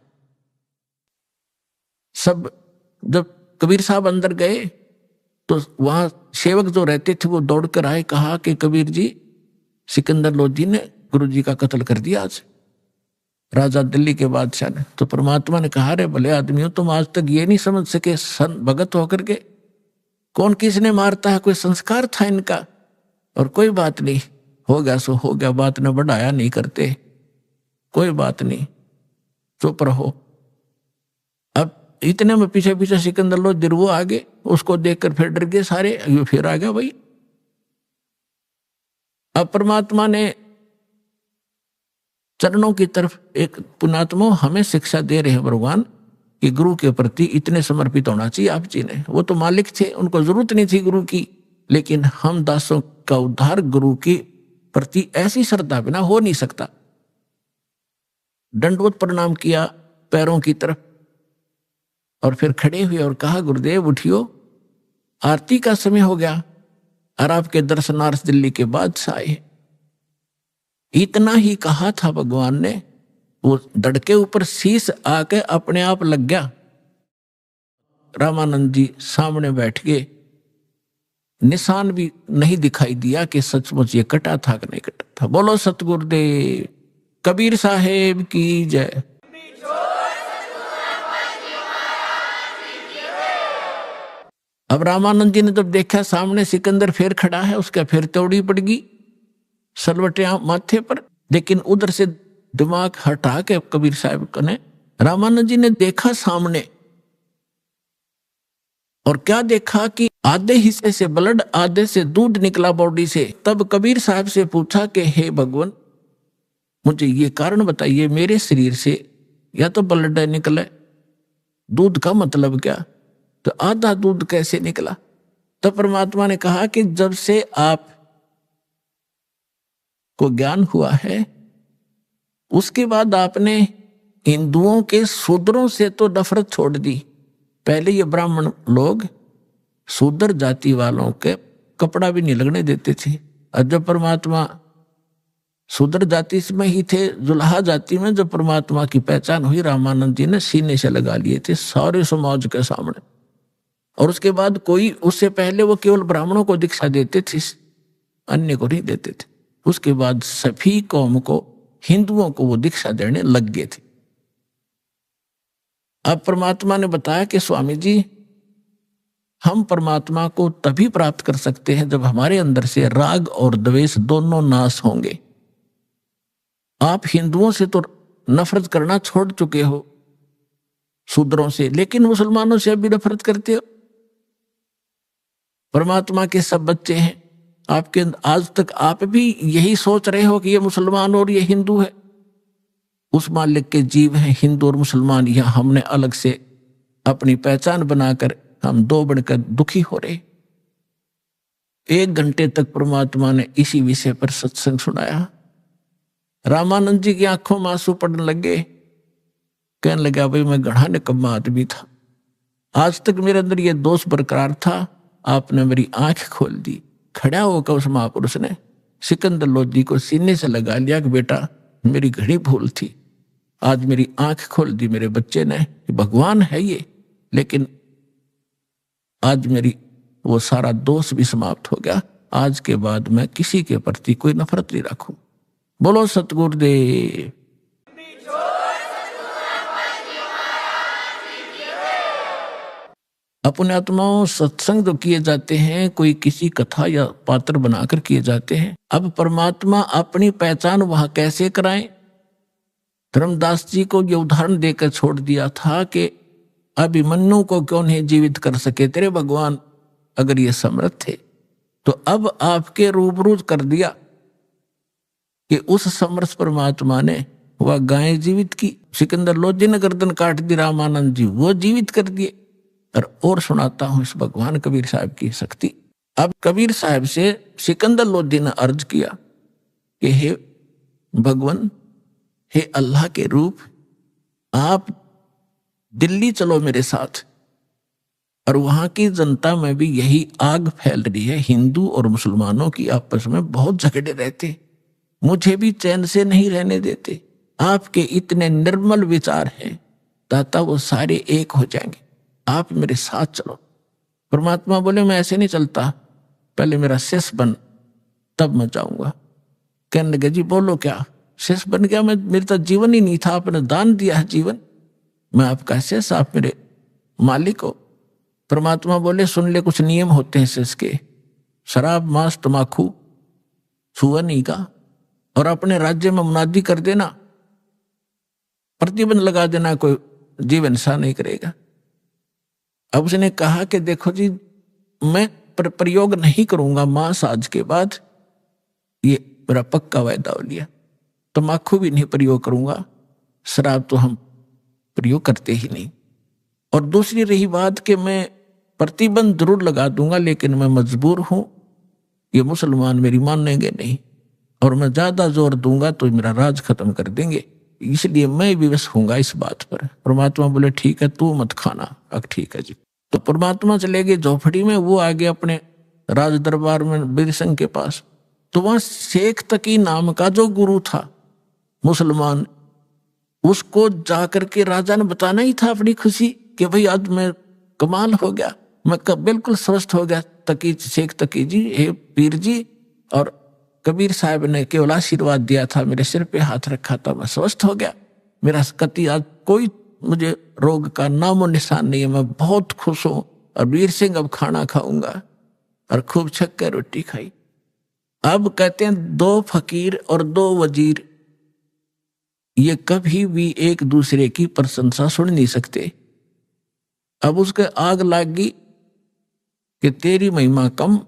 सब जब कबीर साहब अंदर गए तो वहां सेवक जो रहते थे वो दौड़कर आए, कहा कि कबीर जी सिकंदर लोधी ने गुरु जी का कत्ल कर दिया आज, राजा दिल्ली के बादशाह ने। तो परमात्मा ने कहा रे भले आदमियों, तुम आज तक ये नहीं समझ सके भगत होकर के कौन किसने मारता है, कोई संस्कार था इनका, और कोई बात नहीं, हो गया सो हो गया, बात ने बढ़ाया नहीं करते, कोई बात नहीं, चुप रहो। अब इतने में पीछे पीछे सिकंदर लोधी वो आगे, उसको देखकर फिर डर गए सारे, फिर आ गया भाई, अब परमात्मा ने चरणों की तरफ एक पुण्यात्मा हमें शिक्षा दे रहे हैं भगवान कि गुरु के प्रति इतने समर्पित होना चाहिए आप जी ने। वो तो मालिक थे, उनको जरूरत नहीं थी गुरु की, लेकिन हम दासों का उद्धार गुरु के प्रति ऐसी श्रद्धा बिना हो नहीं सकता। दंडवत प्रणाम किया पैरों की तरफ और फिर खड़े हुए और कहा, गुरुदेव उठियो, आरती का समय हो गया और आपके दर्शनार्थ दिल्ली के बादशाह आए। इतना ही कहा था भगवान ने, वो धड़के ऊपर शीश आके अपने आप लग गया। रामानंद जी सामने बैठ गए, निशान भी नहीं दिखाई दिया कि सचमुच ये कटा था कि नहीं कटा था। बोलो सतगुरुदेव कबीर साहेब की जय। अब रामानंद जी ने जब देखा सामने सिकंदर फिर खड़ा है, उसका फिर तोड़ी पड़ गई सलवटियां माथे पर, लेकिन उधर से दिमाग हटा के कबीर साहब ने रामानंद जी ने देखा सामने, और क्या देखा कि आधे हिस्से से ब्लड आधे से दूध निकला बॉडी से। तब कबीर साहब से पूछा कि हे भगवान मुझे ये कारण बताइए, मेरे शरीर से या तो ब्लड निकला, दूध का मतलब क्या, तो आधा दूध कैसे निकला। तो परमात्मा ने कहा कि जब से आप को ज्ञान हुआ है उसके बाद आपने हिंदुओं के शूद्रों से तो नफरत छोड़ दी। पहले ये ब्राह्मण लोग शूद्र जाति वालों के कपड़ा भी नहीं लगने देते थे, और जब परमात्मा शूद्र जाति में ही थे, जुल्हा जाति में जब परमात्मा की पहचान हुई, रामानंद जी ने सीने से लगा लिए थे सारे समाज के सामने। और उसके बाद कोई, उससे पहले वो केवल ब्राह्मणों को दीक्षा देते थे, अन्य को नहीं देते थे। उसके बाद सभी कौम को, हिंदुओं को वो दीक्षा देने लग गए थे। अब परमात्मा ने बताया कि स्वामी जी हम परमात्मा को तभी प्राप्त कर सकते हैं जब हमारे अंदर से राग और द्वेष दोनों नाश होंगे। आप हिंदुओं से तो नफरत करना छोड़ चुके हो, शूद्रों से, लेकिन मुसलमानों से अभी नफरत करते हो। परमात्मा के सब बच्चे हैं आपके, आज तक आप भी यही सोच रहे हो कि ये मुसलमान और ये हिंदू है। उस मालिक के जीव हैं हिंदू और मुसलमान, यह हमने अलग से अपनी पहचान बनाकर हम दो बढ़कर दुखी हो रहे। 1 घंटे तक परमात्मा ने इसी विषय पर सत्संग सुनाया। रामानंद जी की आंखों में आंसू पड़ने लगे, कहने लगा भाई मैं गढ़ा निकम्मा आदमी था, आज तक मेरे अंदर ये दोष बरकरार था, आपने मेरी आंख खोल दी। खड़ा होकर उस महापुरुष ने सिकंदर लोधी को सीने से लगा लिया कि बेटा मेरी घड़ी भूल थी, आज मेरी आंख खोल दी मेरे बच्चे ने, भगवान है ये, लेकिन आज मेरी वो सारा दोष भी समाप्त हो गया। आज के बाद मैं किसी के प्रति कोई नफरत नहीं रखूं। बोलो सतगुरुदेव। अपने आत्माओं सत्संग जो किए जाते हैं, कोई किसी कथा या पात्र बनाकर किए जाते हैं। अब परमात्मा अपनी पहचान वहां कैसे कराएं। धर्मदास जी को ये उदाहरण देकर छोड़ दिया था कि अभिमन्यु को क्यों नहीं जीवित कर सके तेरे भगवान, अगर ये समर्थ थे तो अब आपके रूबरू कर दिया कि उस समर्थ परमात्मा ने वह गाय जीवित की, सिकंदर लोधी ने गर्दन काट दी, रामानंद जी वो जीवित कर दिए। और सुनाता हूं इस भगवान कबीर साहब की शक्ति। अब कबीर साहब से सिकंदर लोधी ने अर्ज किया कि हे भगवान, हे अल्लाह के रूप, आप दिल्ली चलो मेरे साथ, और वहां की जनता में भी यही आग फैल रही है, हिंदू और मुसलमानों की आपस में बहुत झगड़े रहते, मुझे भी चैन से नहीं रहने देते। आपके इतने निर्मल विचार हैं दाता, वो सारे एक हो जाएंगे, आप मेरे साथ चलो। परमात्मा बोले मैं ऐसे नहीं चलता, पहले मेरा शिष्य बन तब मैं जाऊंगा। कहने लगे जी बोलो क्या, शिष्य बन गया मैं, मेरे तो जीवन ही नहीं था, आपने दान दिया है जीवन, मैं आपका शिष्य, आप मेरे मालिक हो। परमात्मा बोले सुन ले, कुछ नियम होते हैं शिष्य के, शराब मांस तमाकू छुआ नहीं का, और अपने राज्य में मुनादी कर देना, प्रतिबंध लगा देना, कोई जीव हिंसा नहीं करेगा। अब उसने कहा कि देखो जी मैं प्रयोग नहीं करूंगा मांस आज के बाद, ये मेरा पक्का वायदा हो लिया, तम्बाकू भी नहीं प्रयोग करूंगा, शराब तो हम प्रयोग करते ही नहीं। और दूसरी रही बात कि मैं प्रतिबंध जरूर लगा दूंगा, लेकिन मैं मजबूर हूं, ये मुसलमान मेरी मानेंगे नहीं, और मैं ज्यादा जोर दूंगा तो मेरा राज खत्म कर देंगे, इसलिए मैं विवश होऊंगा इस बात पर। परमात्मा बोले ठीक है, तू मत खाना। अब ठीक है जी। तो परमात्मा चले गए झोपड़ी में, वो आगे अपने राज दरबार में वीर सिंह के पास। तो वहां शेख तकी नाम का जो गुरु था मुसलमान, उसको जाकर के राजा ने बताना ही था अपनी खुशी कि भाई आज मैं कमाल हो गया, मैं बिल्कुल स्वस्थ हो गया। तकी शेख तकी जी, हे पीर जी, और कबीर साहब ने केवल आशीर्वाद दिया था, मेरे सिर पे हाथ रखा था, मैं स्वस्थ हो गया, मेरा कति आज कोई मुझे रोग का नामो निशान नहीं है, मैं बहुत खुश हूं। और वीर सिंह अब खाना खाऊंगा, और खूब छक कर रोटी खाई। अब कहते हैं 2 फकीर और 2 वजीर ये कभी भी एक दूसरे की प्रशंसा सुन नहीं सकते। अब उसके आग लागी कि तेरी महिमा कम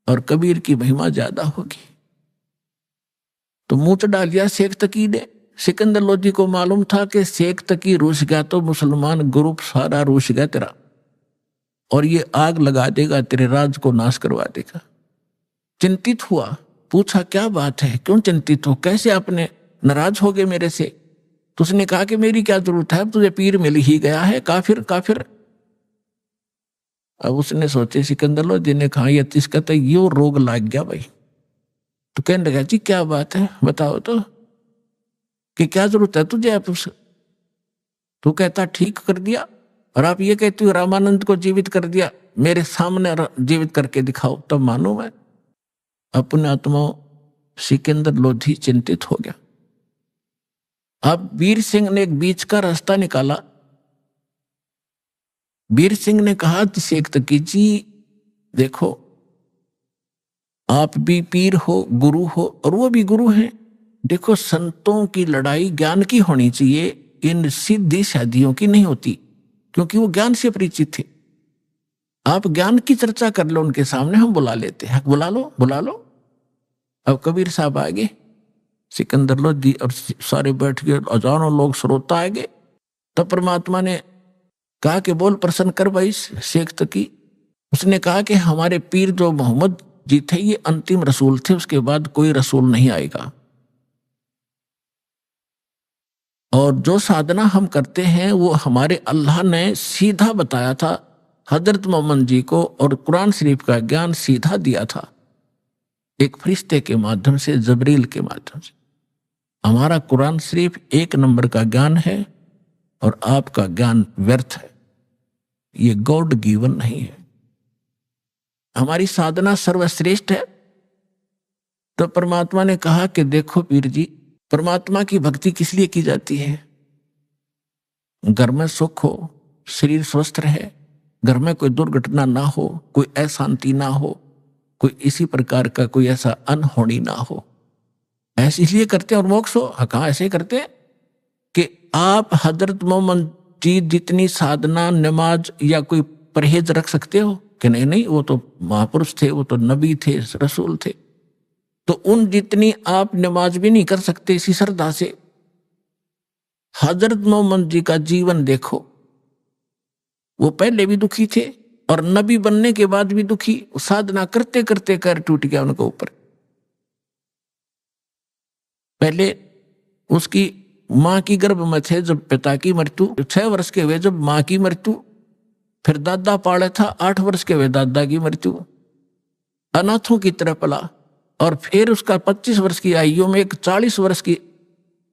और कबीर की महिमा ज्यादा होगी। तो मुंह चढ़ा लिया शेख तकी ने। सिकंदर लोधी को मालूम था कि शेख तकी रूस गया तो मुसलमान ग्रुप सारा रूस गया तेरा, और ये आग लगा देगा, तेरे राज को नाश करवा देगा। चिंतित हुआ, पूछा क्या बात है, क्यों चिंतित हो, कैसे आपने नाराज हो गए मेरे से? तो उसने कहा कि मेरी क्या जरूरत है, तुझे पीर मिल ही गया है, काफिर काफिर। अब उसने सोचे, सिकंदर लोधी ने कहा, ये इसका तो यो रोग लग गया भाई। तो कहने लगा जी क्या बात है, बताओ तो, कि क्या जरूरत है तुझे आप उस? तो कहता ठीक कर दिया, और आप ये कहते हो रामानंद को जीवित कर दिया, मेरे सामने जीवित करके दिखाओ तब मानो मैं। अपने आत्मा सिकंदर लोधी चिंतित हो गया। अब वीर सिंह ने एक बीच का रास्ता निकाला। वीर सिंह ने कहा कि शेख तकी जी देखो, आप भी पीर हो, गुरु हो, और वो भी गुरु हैं। देखो संतों की लड़ाई ज्ञान की होनी चाहिए, इन सीधी शादियों की नहीं होती, क्योंकि वो ज्ञान से परिचित थे। आप ज्ञान की चर्चा कर लो उनके सामने, हम बुला लेते हैं, बुला लो बुला लो। अब कबीर साहब आ गए, सिकंदर लोधी और सारे बैठ गए, हजारों लोग श्रोता आ गए। तब परमात्मा ने कहा कि बोल प्रसन्न कर भाई शेख तकी। उसने कहा कि हमारे पीर जो मोहम्मद जी थे ये अंतिम रसूल थे, उसके बाद कोई रसूल नहीं आएगा, और जो साधना हम करते हैं वो हमारे अल्लाह ने सीधा बताया था हजरत मोहम्मद जी को, और कुरान शरीफ का ज्ञान सीधा दिया था एक फरिश्ते के माध्यम से, जबरील के माध्यम से। हमारा कुरान शरीफ 1 नंबर का ज्ञान है, और आपका ज्ञान व्यर्थ है, ये गॉड गिवन नहीं है। हमारी साधना सर्वश्रेष्ठ है। तो परमात्मा ने कहा कि देखो पीर जी, परमात्मा की भक्ति किस लिए की जाती है? घर में सुख हो, शरीर स्वस्थ रहे, घर में कोई दुर्घटना ना हो, कोई अशांति ना हो, कोई इसी प्रकार का कोई ऐसा अनहोनी ना हो, ऐसे इसलिए करते हैं। और मोक्ष हो, कहाँ ऐसे करते हैं कि आप हजरत मोहम्मद जी जितनी साधना, नमाज या कोई परहेज रख सकते हो कि नहीं? नहीं, वो तो महापुरुष थे, वो तो नबी थे, रसूल थे। तो उन जितनी आप नमाज भी नहीं कर सकते इसी श्रद्धा से। हजरत मोहम्मद जी का जीवन देखो, वो पहले भी दुखी थे और नबी बनने के बाद भी दुखी, साधना करते करते पैर टूट गया उनके ऊपर। पहले उसकी मां की गर्भ में थे जब पिता की मृत्यु, 6 वर्ष के हुए जब मां की मृत्यु, फिर दादा पाले था, 8 वर्ष के हुए दादा की मृत्यु, अनाथों की तरह पला। और फिर उसका 25 वर्ष की आयु में एक 40 वर्ष की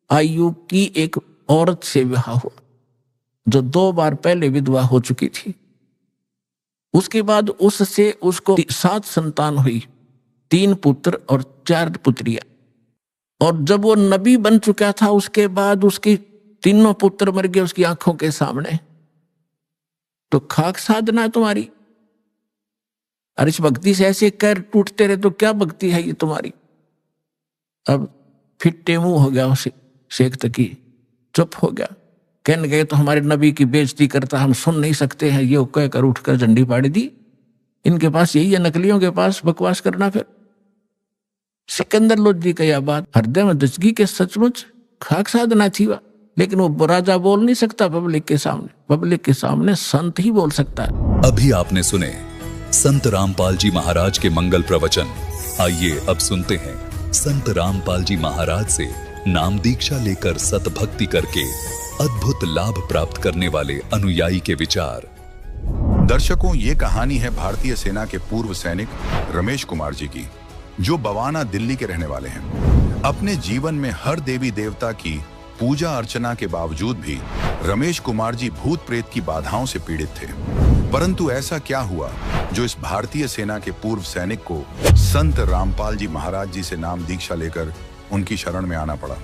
आयु की एक औरत से विवाह हुआ, जो 2 बार पहले विधवा हो चुकी थी। उसके बाद उससे उसको 7 संतान हुई, 3 पुत्र और 4 पुत्रियां। और जब वो नबी बन चुका था उसके बाद उसकी 3 पुत्र मर गए उसकी आंखों के सामने। तो खाक साधना है तुम्हारी, और इस भक्ति से ऐसे कर टूटते रहे तो क्या भक्ति है ये तुम्हारी? अब फिट्टे मुंह हो गया उसे शेख तकी, चुप हो गया। कहने गए तो हमारे नबी की बेइज्जती करता, हम सुन नहीं सकते हैं, ये कहकर उठकर झंडी फाड़ दी। इनके पास यही है, नकलियों के पास बकवास करना। फिर सिकंदर लोधी कही बात हृदय में दचगी के सचमुच खाक साधना थी वा, लेकिन वो राजा बोल नहीं सकता पब्लिक के सामने संत ही बोल सकता है। अभी आपने सुने संत रामपाल जी महाराज के मंगल प्रवचन। आइए अब सुनते हैं संत रामपाल जी महाराज से नाम दीक्षा लेकर सतभक्ति करके अद्भुत लाभ प्राप्त करने वाले अनुयायी के विचार। दर्शकों, ये कहानी है भारतीय सेना के पूर्व सैनिक रमेश कुमार जी की, जो बवाना दिल्ली के रहने वाले हैं। अपने जीवन में हर देवी देवता की पूजा अर्चना के बावजूद भी रमेश कुमार जी भूत प्रेत की बाधाओं से पीड़ित थे। परंतु ऐसा क्या हुआ जो इस भारतीय सेना के पूर्व सैनिक को संत रामपाल जी महाराज जी से नाम दीक्षा लेकर उनकी शरण में आना पड़ा?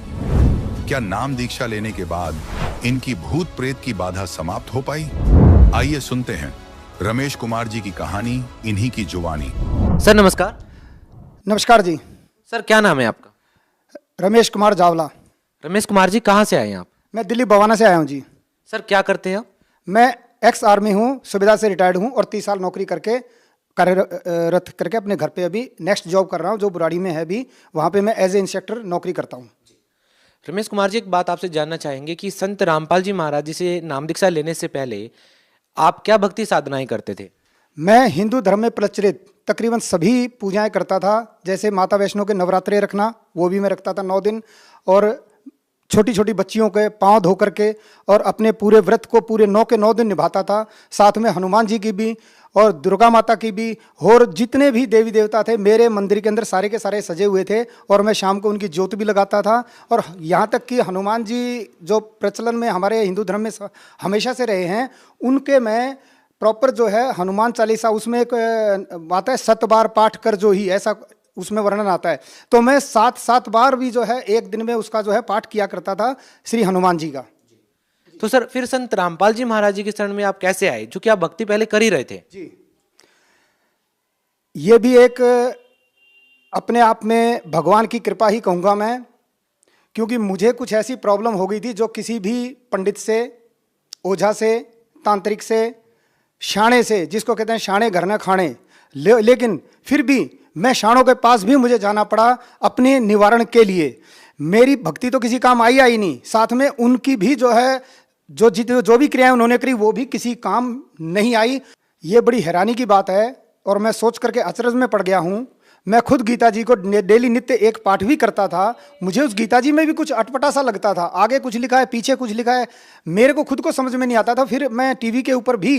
क्या नाम दीक्षा लेने के बाद इनकी भूत प्रेत की बाधा समाप्त हो पाई? आइए सुनते हैं रमेश कुमार जी की कहानी, इन्हीं की जुबानी। सर नमस्कार। नमस्कार जी। सर क्या नाम है आपका? रमेश कुमार जावला। रमेश कुमार जी कहाँ से आए हैं आप? मैं दिल्ली बवाना से आया हूँ जी। सर क्या करते हैं आप? मैं एक्स आर्मी हूँ, सुबेदार से रिटायर्ड हूँ और 30 साल नौकरी करके कार्यरत करके अपने घर पे अभी नेक्स्ट जॉब कर रहा हूँ, जो बुराड़ी में है अभी। वहाँ पे मैं एज ए इंस्ट्रक्टर नौकरी करता हूँ। रमेश कुमार जी एक बात आपसे जानना चाहेंगे कि संत रामपाल जी महाराज जी से नाम दीक्षा लेने से पहले आप क्या भक्ति साधनाएं करते थे? मैं हिंदू धर्म में प्रचलित तकरीबन सभी पूजाएं करता था। जैसे माता वैष्णो के नवरात्रे रखना, वो भी मैं रखता था 9 दिन, और छोटी छोटी बच्चियों के पाँव धो करके और अपने पूरे व्रत को पूरे 9 के 9 दिन निभाता था। साथ में हनुमान जी की भी और दुर्गा माता की भी, और जितने भी देवी देवता थे मेरे मंदिर के अंदर सारे के सारे सजे हुए थे, और मैं शाम को उनकी ज्योत भी लगाता था। और यहाँ तक कि हनुमान जी जो प्रचलन में हमारे हिंदू धर्म में हमेशा से रहे हैं, उनके मैं प्रॉपर जो है हनुमान चालीसा, उसमें एक आता है 7 बार पाठ कर जो ही, ऐसा उसमें वर्णन आता है। तो मैं 7 बार भी जो है एक दिन में उसका जो है पाठ किया करता था श्री हनुमान जी का। तो सर फिर संत रामपाल जी महाराज जी के शरण में आप कैसे आए, जो कि आप भक्ति पहले कर ही रहे थे? जी, ये भी एक अपने आप में भगवान की कृपा ही कहूँगा मैं, क्योंकि मुझे कुछ ऐसी प्रॉब्लम हो गई थी जो किसी भी पंडित से, ओझा से, तांत्रिक से, शाणे से, जिसको कहते हैं शाणे घर न खाने, लेकिन फिर भी मैं शाणों के पास भी मुझे जाना पड़ा अपने निवारण के लिए। मेरी भक्ति तो किसी काम आई नहीं, साथ में उनकी भी जो है जो भी क्रियाएं उन्होंने करी वो भी किसी काम नहीं आई। ये बड़ी हैरानी की बात है, और मैं सोच करके अचरज में पड़ गया हूँ। मैं खुद गीता जी को डेली नित्य एक पाठ भी करता था। मुझे उस गीता जी में भी कुछ अटपटा सा लगता था, आगे कुछ लिखा है पीछे कुछ लिखा है, मेरे को खुद को समझ में नहीं आता था। फिर मैं टीवी के ऊपर भी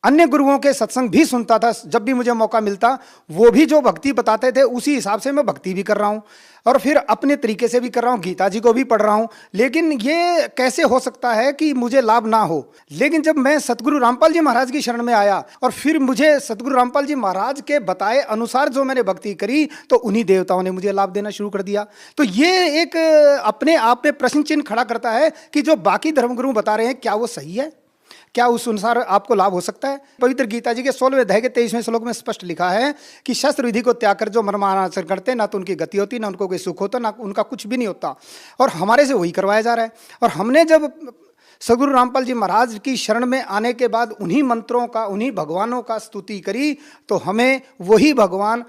अन्य गुरुओं के सत्संग भी सुनता था जब भी मुझे मौका मिलता। वो भी जो भक्ति बताते थे उसी हिसाब से मैं भक्ति भी कर रहा हूँ, और फिर अपने तरीके से भी कर रहा हूँ, गीता जी को भी पढ़ रहा हूँ। लेकिन ये कैसे हो सकता है कि मुझे लाभ ना हो? लेकिन जब मैं सतगुरु रामपाल जी महाराज की शरण में आया और फिर मुझे सतगुरु रामपाल जी महाराज के बताए अनुसार जो मैंने भक्ति करी, तो उन्हीं देवताओं ने मुझे लाभ देना शुरू कर दिया। तो ये एक अपने आप में प्रश्न चिन्ह खड़ा करता है कि जो बाकी धर्मगुरु बता रहे हैं क्या वो सही है? क्या उस अनुसार आपको लाभ हो सकता है? पवित्र गीता जी के 16वें अध्याय के 23वें श्लोक में स्पष्ट लिखा है कि शस्त्र विधि को त्याग कर जो मनमानाचरण करते, ना तो उनकी गति होती, ना उनको कोई सुख होता, ना उनका कुछ भी नहीं होता। और हमारे से वही करवाया जा रहा है। और हमने जब सदगुरु रामपाल जी महाराज की शरण में आने के बाद उन्हीं मंत्रों का, उन्हीं भगवानों का स्तुति करी, तो हमें वही भगवान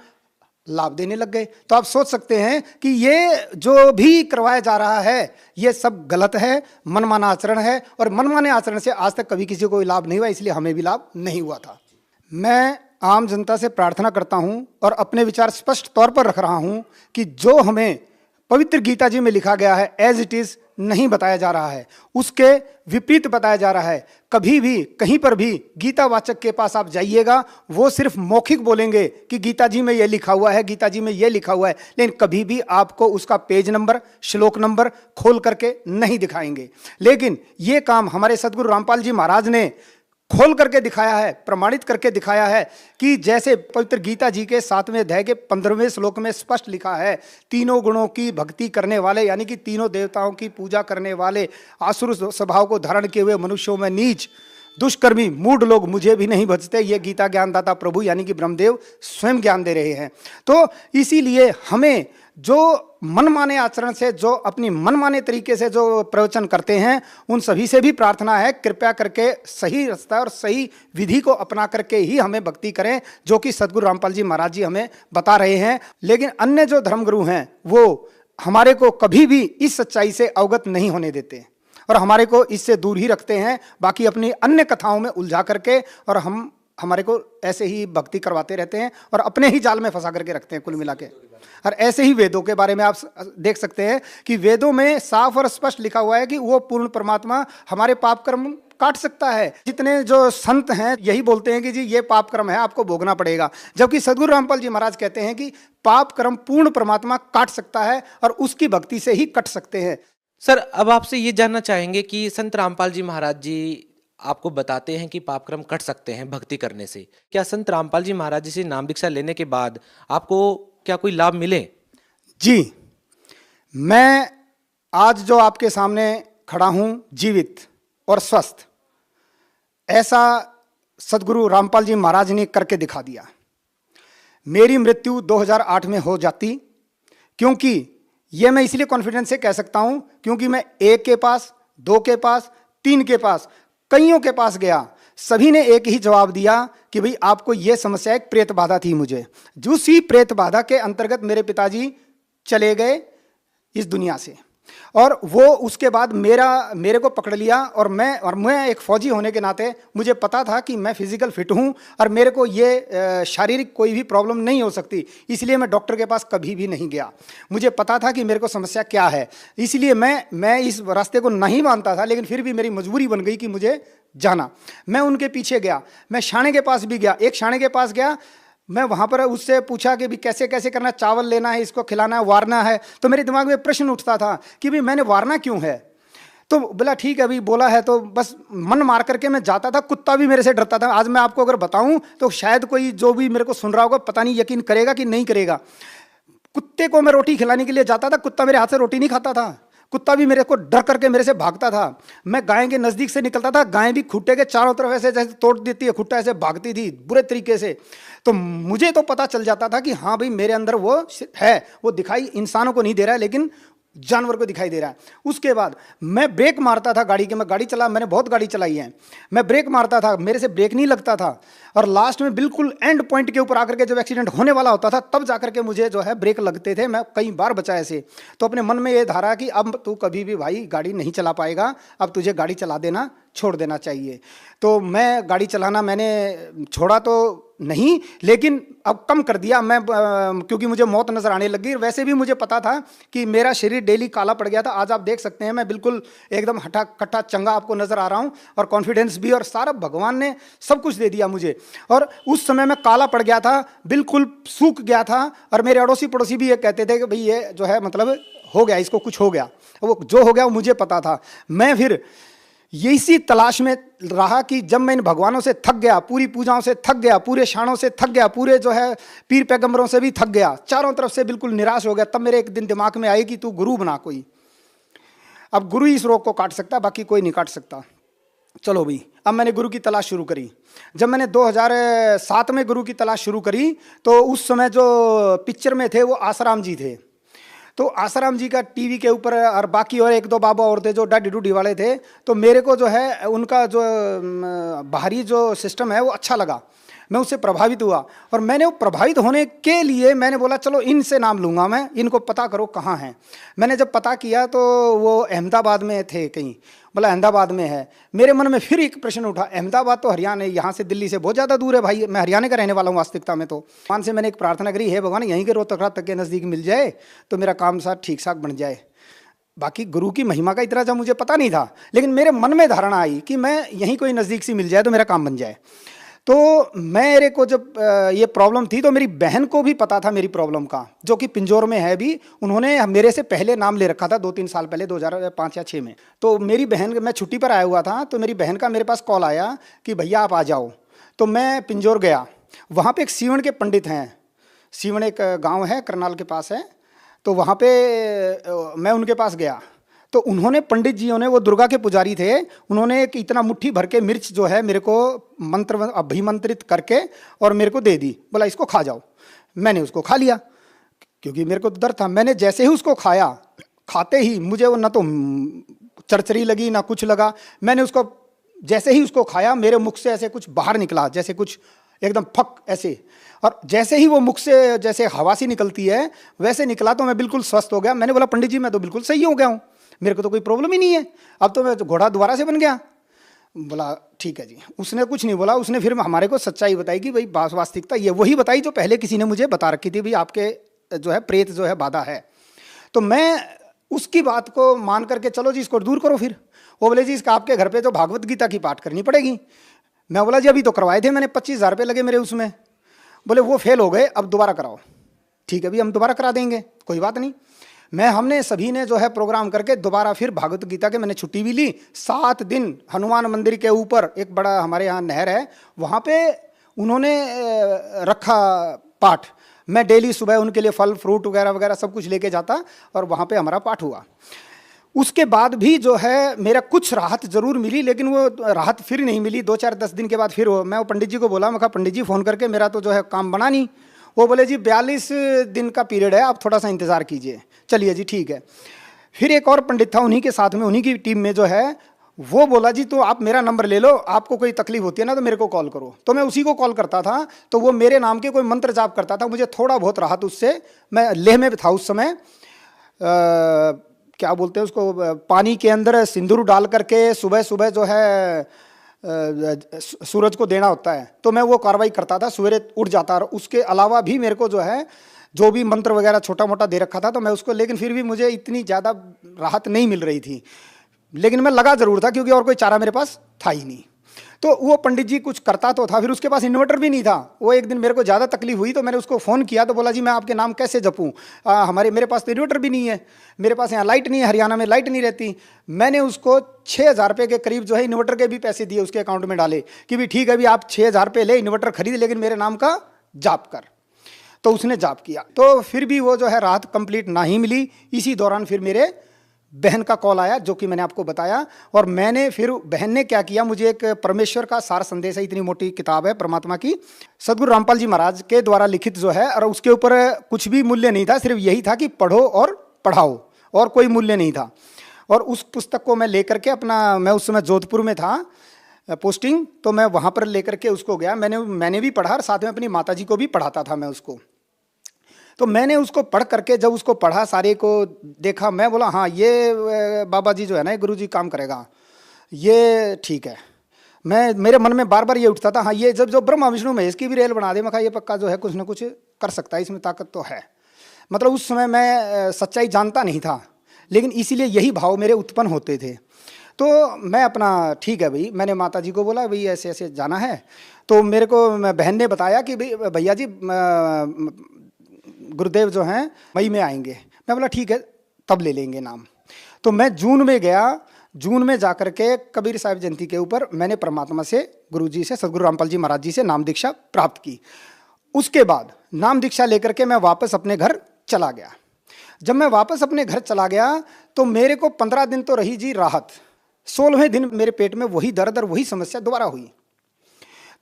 लाभ देने लग गए। तो आप सोच सकते हैं कि ये जो भी करवाया जा रहा है ये सब गलत है, मनमाना आचरण है, और मनमाने आचरण से आज तक कभी किसी को कोई लाभ नहीं हुआ, इसलिए हमें भी लाभ नहीं हुआ था। मैं आम जनता से प्रार्थना करता हूं और अपने विचार स्पष्ट तौर पर रख रहा हूं कि जो हमें पवित्र गीता जी में लिखा गया है एज इट इज नहीं बताया जा रहा है, उसके विपरीत बताया जा रहा है। कभी भी कहीं पर भी गीता वाचक के पास आप जाइएगा, वो सिर्फ मौखिक बोलेंगे कि गीता जी में ये लिखा हुआ है, गीता जी में ये लिखा हुआ है, लेकिन कभी भी आपको उसका पेज नंबर, श्लोक नंबर खोल करके नहीं दिखाएंगे। लेकिन ये काम हमारे सदगुरु रामपाल जी महाराज ने खोल करके दिखाया है, प्रमाणित करके दिखाया है कि जैसे पवित्र गीता जी के 7वें अध्याय के 15वें श्लोक में स्पष्ट लिखा है, तीनों गुणों की भक्ति करने वाले, यानी कि तीनों देवताओं की पूजा करने वाले, आसुर स्वभाव को धारण किए हुए मनुष्यों में नीच, दुष्कर्मी, मूढ़ लोग मुझे भी नहीं भजते, ये गीता ज्ञानदाता प्रभु यानी कि ब्रह्मदेव स्वयं ज्ञान दे रहे हैं। तो इसीलिए हमें जो मनमाने आचरण से, जो अपनी मनमाने तरीके से जो प्रवचन करते हैं, उन सभी से भी प्रार्थना है कृपया करके सही रास्ता और सही विधि को अपना करके ही हमें भक्ति करें, जो कि सदगुरु रामपाल जी महाराज जी हमें बता रहे हैं। लेकिन अन्य जो धर्मगुरु हैं वो हमारे को कभी भी इस सच्चाई से अवगत नहीं होने देते और हमारे को इससे दूर ही रखते हैं, बाकी अपनी अन्य कथाओं में उलझा करके, और हमारे को ऐसे ही भक्ति करवाते रहते हैं और अपने ही जाल में फंसा करके रखते हैं कुल मिला के। और ऐसे ही वेदों के बारे में आप देख सकते हैं कि वेदों में साफ और स्पष्ट लिखा हुआ है कि वो पूर्ण परमात्मा हमारे पाप कर्म काट सकता है। जितने जो संत हैं यही बोलते हैं कि जी ये पाप कर्म है, आपको भोगना पड़ेगा, जबकि सदगुरु रामपाल जी महाराज कहते हैं कि पाप कर्म पूर्ण परमात्मा काट सकता है और उसकी भक्ति से ही कट सकते हैं। सर, अब आपसे ये जानना चाहेंगे कि संत रामपाल जी महाराज जी आपको बताते हैं कि पापक्रम कट सकते हैं भक्ति करने से। क्या संत रामपाल जी महाराज जी से नाम दीक्षा लेने के बाद आपको क्या कोई लाभ मिले? जी, मैं आज जो आपके सामने खड़ा हूं जीवित और स्वस्थ, ऐसा सदगुरु रामपाल जी महाराज ने करके दिखा दिया। मेरी मृत्यु 2008 में हो जाती, क्योंकि ये मैं इसलिए कॉन्फिडेंस से कह सकता हूं क्योंकि मैं 1 के पास, 2 के पास, 3 के पास, कईयों के पास गया, सभी ने एक ही जवाब दिया कि भाई आपको यह समस्या एक प्रेत बाधा थी। मुझे उसी प्रेत बाधा के अंतर्गत मेरे पिताजी चले गए इस दुनिया से, और वो उसके बाद मेरे को पकड़ लिया, और मैं एक फौजी होने के नाते मुझे पता था कि मैं फिजिकल फिट हूँ और मेरे को ये शारीरिक कोई भी प्रॉब्लम नहीं हो सकती, इसलिए मैं डॉक्टर के पास कभी भी नहीं गया। मुझे पता था कि मेरे को समस्या क्या है, इसलिए मैं इस रास्ते को नहीं मानता था, लेकिन फिर भी मेरी मजबूरी बन गई कि मुझे जाना। मैं उनके पीछे गया, मैं शाणे के पास भी गया, एक शाणे के पास गया, मैं वहाँ पर उससे पूछा कि भी कैसे कैसे करना, चावल लेना है, इसको खिलाना है, वारना है। तो मेरे दिमाग में प्रश्न उठता था कि भाई मैंने वारना क्यों है। तो बोला ठीक है, अभी बोला है तो बस मन मार करके मैं जाता था। कुत्ता भी मेरे से डरता था। आज मैं आपको अगर बताऊं तो शायद कोई जो भी मेरे को सुन रहा होगा पता नहीं यकीन करेगा कि नहीं करेगा। कुत्ते को मैं रोटी खिलाने के लिए जाता था, कुत्ता मेरे हाथ से रोटी नहीं खाता था, कुत्ता भी मेरे को डर करके मेरे से भागता था। मैं गाय के नज़दीक से निकलता था, गाय भी खुट्टे के चारों तरफ ऐसे जैसे तोड़ देती है खुट्टा, ऐसे भागती थी बुरे तरीके से। तो मुझे तो पता चल जाता था कि हाँ भाई मेरे अंदर वो है, वो दिखाई इंसानों को नहीं दे रहा है लेकिन जानवर को दिखाई दे रहा है। उसके बाद मैं ब्रेक मारता था गाड़ी के, मैं गाड़ी चला, मैंने बहुत गाड़ी चलाई है, मैं ब्रेक मारता था, मेरे से ब्रेक नहीं लगता था, और लास्ट में बिल्कुल एंड पॉइंट के ऊपर आकर के जब एक्सीडेंट होने वाला होता था तब जाकर के मुझे जो है ब्रेक लगते थे। मैं कई बार बचा ऐसे। तो अपने मन में ये धारा कि अब तू कभी भी भाई गाड़ी नहीं चला पाएगा, अब तुझे गाड़ी चला देना छोड़ देना चाहिए। तो मैं गाड़ी चलाना मैंने छोड़ा तो नहीं, लेकिन अब कम कर दिया मैं, क्योंकि मुझे मौत नज़र आने लगी। वैसे भी मुझे पता था कि मेरा शरीर डेली काला पड़ गया था। आज आप देख सकते हैं मैं बिल्कुल एकदम हठा कट्ठा चंगा आपको नज़र आ रहा हूँ, और कॉन्फिडेंस भी, और सारा भगवान ने सब कुछ दे दिया मुझे। और उस समय मैं काला पड़ गया था, बिल्कुल सूख गया था, और मेरे अड़ोसी पड़ोसी भी ये कहते थे कि भाई ये जो है मतलब हो गया, इसको कुछ हो गया। वो जो हो गया वो मुझे पता था। मैं फिर इसी तलाश में रहा कि जब मैं इन भगवानों से थक गया, पूरी पूजाओं से थक गया, पूरे शाणों से थक गया, पूरे जो है पीर पैगंबरों से भी थक गया, चारों तरफ से बिल्कुल निराश हो गया, तब मेरे एक दिन दिमाग में आई कि तू गुरु बना कोई। अब गुरु ही इस रोग को काट सकता, बाकी कोई नहीं काट सकता। चलो भाई, अब मैंने गुरु की तलाश शुरू करी। जब मैंने 2007 में गुरु की तलाश शुरू करी तो उस समय जो पिक्चर में थे वो आसाराम जी थे। तो आसाराम जी का टीवी के ऊपर, और बाकी और 1-2 बाबा और थे जो डाडी डूडी वाले थे। तो मेरे को जो है उनका जो बाहरी जो सिस्टम है वो अच्छा लगा, मैं उससे प्रभावित हुआ, और मैंने वो प्रभावित होने के लिए मैंने बोला चलो इनसे नाम लूँगा मैं, इनको पता करो कहाँ हैं। मैंने जब पता किया तो वो अहमदाबाद में थे कहीं, बोला अहमदाबाद में है। मेरे मन में फिर एक प्रश्न उठा, अहमदाबाद तो हरियाणा, यहाँ से दिल्ली से बहुत ज़्यादा दूर है भाई, मैं हरियाणा का रहने वाला हूँ वास्तविकता में। तो भगवान से मैंने एक प्रार्थना करी, है भगवान यहीं के रोहतक तक के नज़दीक मिल जाए तो मेरा काम साथ ठीक ठाक बन जाए। बाकी गुरु की महिमा का इतना जब मुझे पता नहीं था, लेकिन मेरे मन में धारणा आई कि मैं यहीं कोई नज़दीक से मिल जाए तो मेरा काम बन जाए। तो मेरे को जब ये प्रॉब्लम थी तो मेरी बहन को भी पता था मेरी प्रॉब्लम का, जो कि पिंजौर में है भी। उन्होंने मेरे से पहले नाम ले रखा था 2-3 साल पहले, 2005 या 6 में। तो मेरी बहन, मैं छुट्टी पर आया हुआ था, तो मेरी बहन का मेरे पास कॉल आया कि भैया आप आ जाओ। तो मैं पिंजौर गया, वहाँ पे एक सीवण के पंडित हैं, सीवण एक गाँव है करनाल के पास है, तो वहाँ पे मैं उनके पास गया। तो उन्होंने, पंडित जियों ने, वो दुर्गा के पुजारी थे, उन्होंने एक इतना मुट्ठी भर के मिर्च जो है मेरे को मंत्र अभिमंत्रित करके और मेरे को दे दी, बोला इसको खा जाओ। मैंने उसको खा लिया। क्योंकि मेरे को डर था। मैंने जैसे ही उसको खाया, खाते ही मुझे वो ना तो चरचरी लगी ना कुछ लगा। मैंने उसको जैसे ही उसको खाया, मेरे मुख से ऐसे कुछ बाहर निकला, जैसे कुछ एकदम फक ऐसे, और जैसे ही वो मुख से जैसे हवा सी निकलती है वैसे निकला, तो मैं बिल्कुल स्वस्थ हो गया। मैंने बोला पंडित जी मैं तो बिल्कुल सही हो गया हूँ, मेरे को तो कोई प्रॉब्लम ही नहीं है, अब तो मैं घोड़ा दोबारा से बन गया। बोला ठीक है जी। उसने कुछ नहीं बोला, उसने फिर हमारे को सच्चाई बताई कि भाई वास्तविकता ये वही बताई जो पहले किसी ने मुझे बता रखी थी, भाई आपके जो है प्रेत जो है बाधा है। तो मैं उसकी बात को मान करके चलो जी इसको दूर करो। फिर वो बोले जी इसका आपके घर पे तो भागवत गीता की पाठ करनी पड़ेगी। मैं बोला जी अभी तो करवाए थे मैंने, 25,000 रुपये लगे मेरे उसमें। बोले वो फेल हो गए, अब दोबारा कराओ। ठीक है भी, हम दोबारा करा देंगे, कोई बात नहीं। हमने सभी ने जो है प्रोग्राम करके दोबारा फिर भागवत गीता के मैंने छुट्टी भी ली। 7 दिन हनुमान मंदिर के ऊपर एक बड़ा हमारे यहाँ नहर है, वहाँ पे उन्होंने रखा पाठ। मैं डेली सुबह उनके लिए फल फ्रूट वगैरह वगैरह सब कुछ लेके जाता और वहाँ पे हमारा पाठ हुआ। उसके बाद भी जो है मेरा कुछ राहत जरूर मिली, लेकिन वो राहत फिर नहीं मिली। 2-4-10 दिन के बाद फिर मैं वो पंडित जी को बोला, मैं कहा पंडित जी फ़ोन करके मेरा तो जो है काम बना नहीं। वो बोले जी 42 दिन का पीरियड है, आप थोड़ा सा इंतज़ार कीजिए। चलिए जी ठीक है। फिर एक और पंडित था उन्हीं के साथ में, उन्हीं की टीम में जो है, वो बोला जी तो आप मेरा नंबर ले लो, आपको कोई तकलीफ होती है ना तो मेरे को कॉल करो। तो मैं उसी को कॉल करता था, तो वो मेरे नाम के कोई मंत्र जाप करता था, मुझे थोड़ा बहुत राहत उससे। मैं लेह में था उस समय, क्या बोलते हैं उसको, पानी के अंदर सिंदूर डाल करके सुबह सुबह जो है सूरज को देना होता है, तो मैं वो कार्रवाई करता था, सवेरे उठ जाता। और उसके अलावा भी मेरे को जो है जो भी मंत्र वगैरह छोटा मोटा दे रखा था तो मैं उसको, लेकिन फिर भी मुझे इतनी ज़्यादा राहत नहीं मिल रही थी। लेकिन मैं लगा ज़रूर था क्योंकि और कोई चारा मेरे पास था ही नहीं। तो वो पंडित जी कुछ करता तो था, फिर उसके पास इन्वर्टर भी नहीं था। वो एक दिन मेरे को ज़्यादा तकलीफ हुई तो मैंने उसको फ़ोन किया, तो बोला जी मैं आपके नाम कैसे जपूँ, मेरे पास तो इन्वर्टर भी नहीं है, मेरे पास यहाँ लाइट नहीं है, हरियाणा में लाइट नहीं रहती। मैंने उसको 6,000 रुपये के करीब जो है इन्वर्टर के भी पैसे दिए, उसके अकाउंट में डाले कि भी ठीक है भी आप 6,000 रुपये ले, इन्वर्टर खरीद, लेकिन मेरे नाम का जाप कर। तो उसने जाप किया, तो फिर भी वो जो है राहत कंप्लीट ना ही मिली। इसी दौरान फिर मेरे बहन का कॉल आया, जो कि मैंने आपको बताया। और मैंने फिर बहन ने क्या किया, मुझे एक परमेश्वर का सार संदेश है, इतनी मोटी किताब है परमात्मा की, सदगुरु रामपाल जी महाराज के द्वारा लिखित जो है, और उसके ऊपर कुछ भी मूल्य नहीं था, सिर्फ यही था कि पढ़ो और पढ़ाओ, और कोई मूल्य नहीं था। और उस पुस्तक को मैं लेकर के अपना, मैं उस समय जोधपुर में था पोस्टिंग, तो मैं वहाँ पर लेकर के उसको गया। मैंने भी पढ़ा और साथ में अपनी माता जी को भी पढ़ाता था मैं उसको। तो मैंने उसको पढ़ करके जब उसको पढ़ा, सारे को देखा, मैं बोला हाँ ये बाबा जी जो है ना, गुरु जी काम करेगा, ये ठीक है। मेरे मन में बार बार ये उठता था, हाँ ये जब जो ब्रह्मा विष्णु महेश की भी रेल बना दे, मैं कहा ये पक्का जो है कुछ ना कुछ कर सकता है, इसमें ताकत तो है। मतलब उस समय मैं सच्चाई जानता नहीं था, लेकिन इसीलिए यही भाव मेरे उत्पन्न होते थे। तो मैं अपना ठीक है भाई, मैंने माता जी को बोला भाई ऐसे ऐसे जाना है। तो मेरे को बहन ने बताया कि भाई भैया जी गुरुदेव जो हैं मई में आएंगे। मैं बोला ठीक है तब ले लेंगे नाम। तो मैं जून में गया, जून में जाकर के कबीर साहिब जयंती के ऊपर मैंने परमात्मा से, गुरु जी से, सदगुरु रामपाल जी महाराज जी से नाम दीक्षा प्राप्त की। उसके बाद नाम दीक्षा लेकर के मैं वापस अपने घर चला गया। जब मैं वापस अपने घर चला गया तो मेरे को 15 दिन तो रही जी राहत, 16वें दिन मेरे पेट में वही दर्द और वही समस्या दोबारा हुई।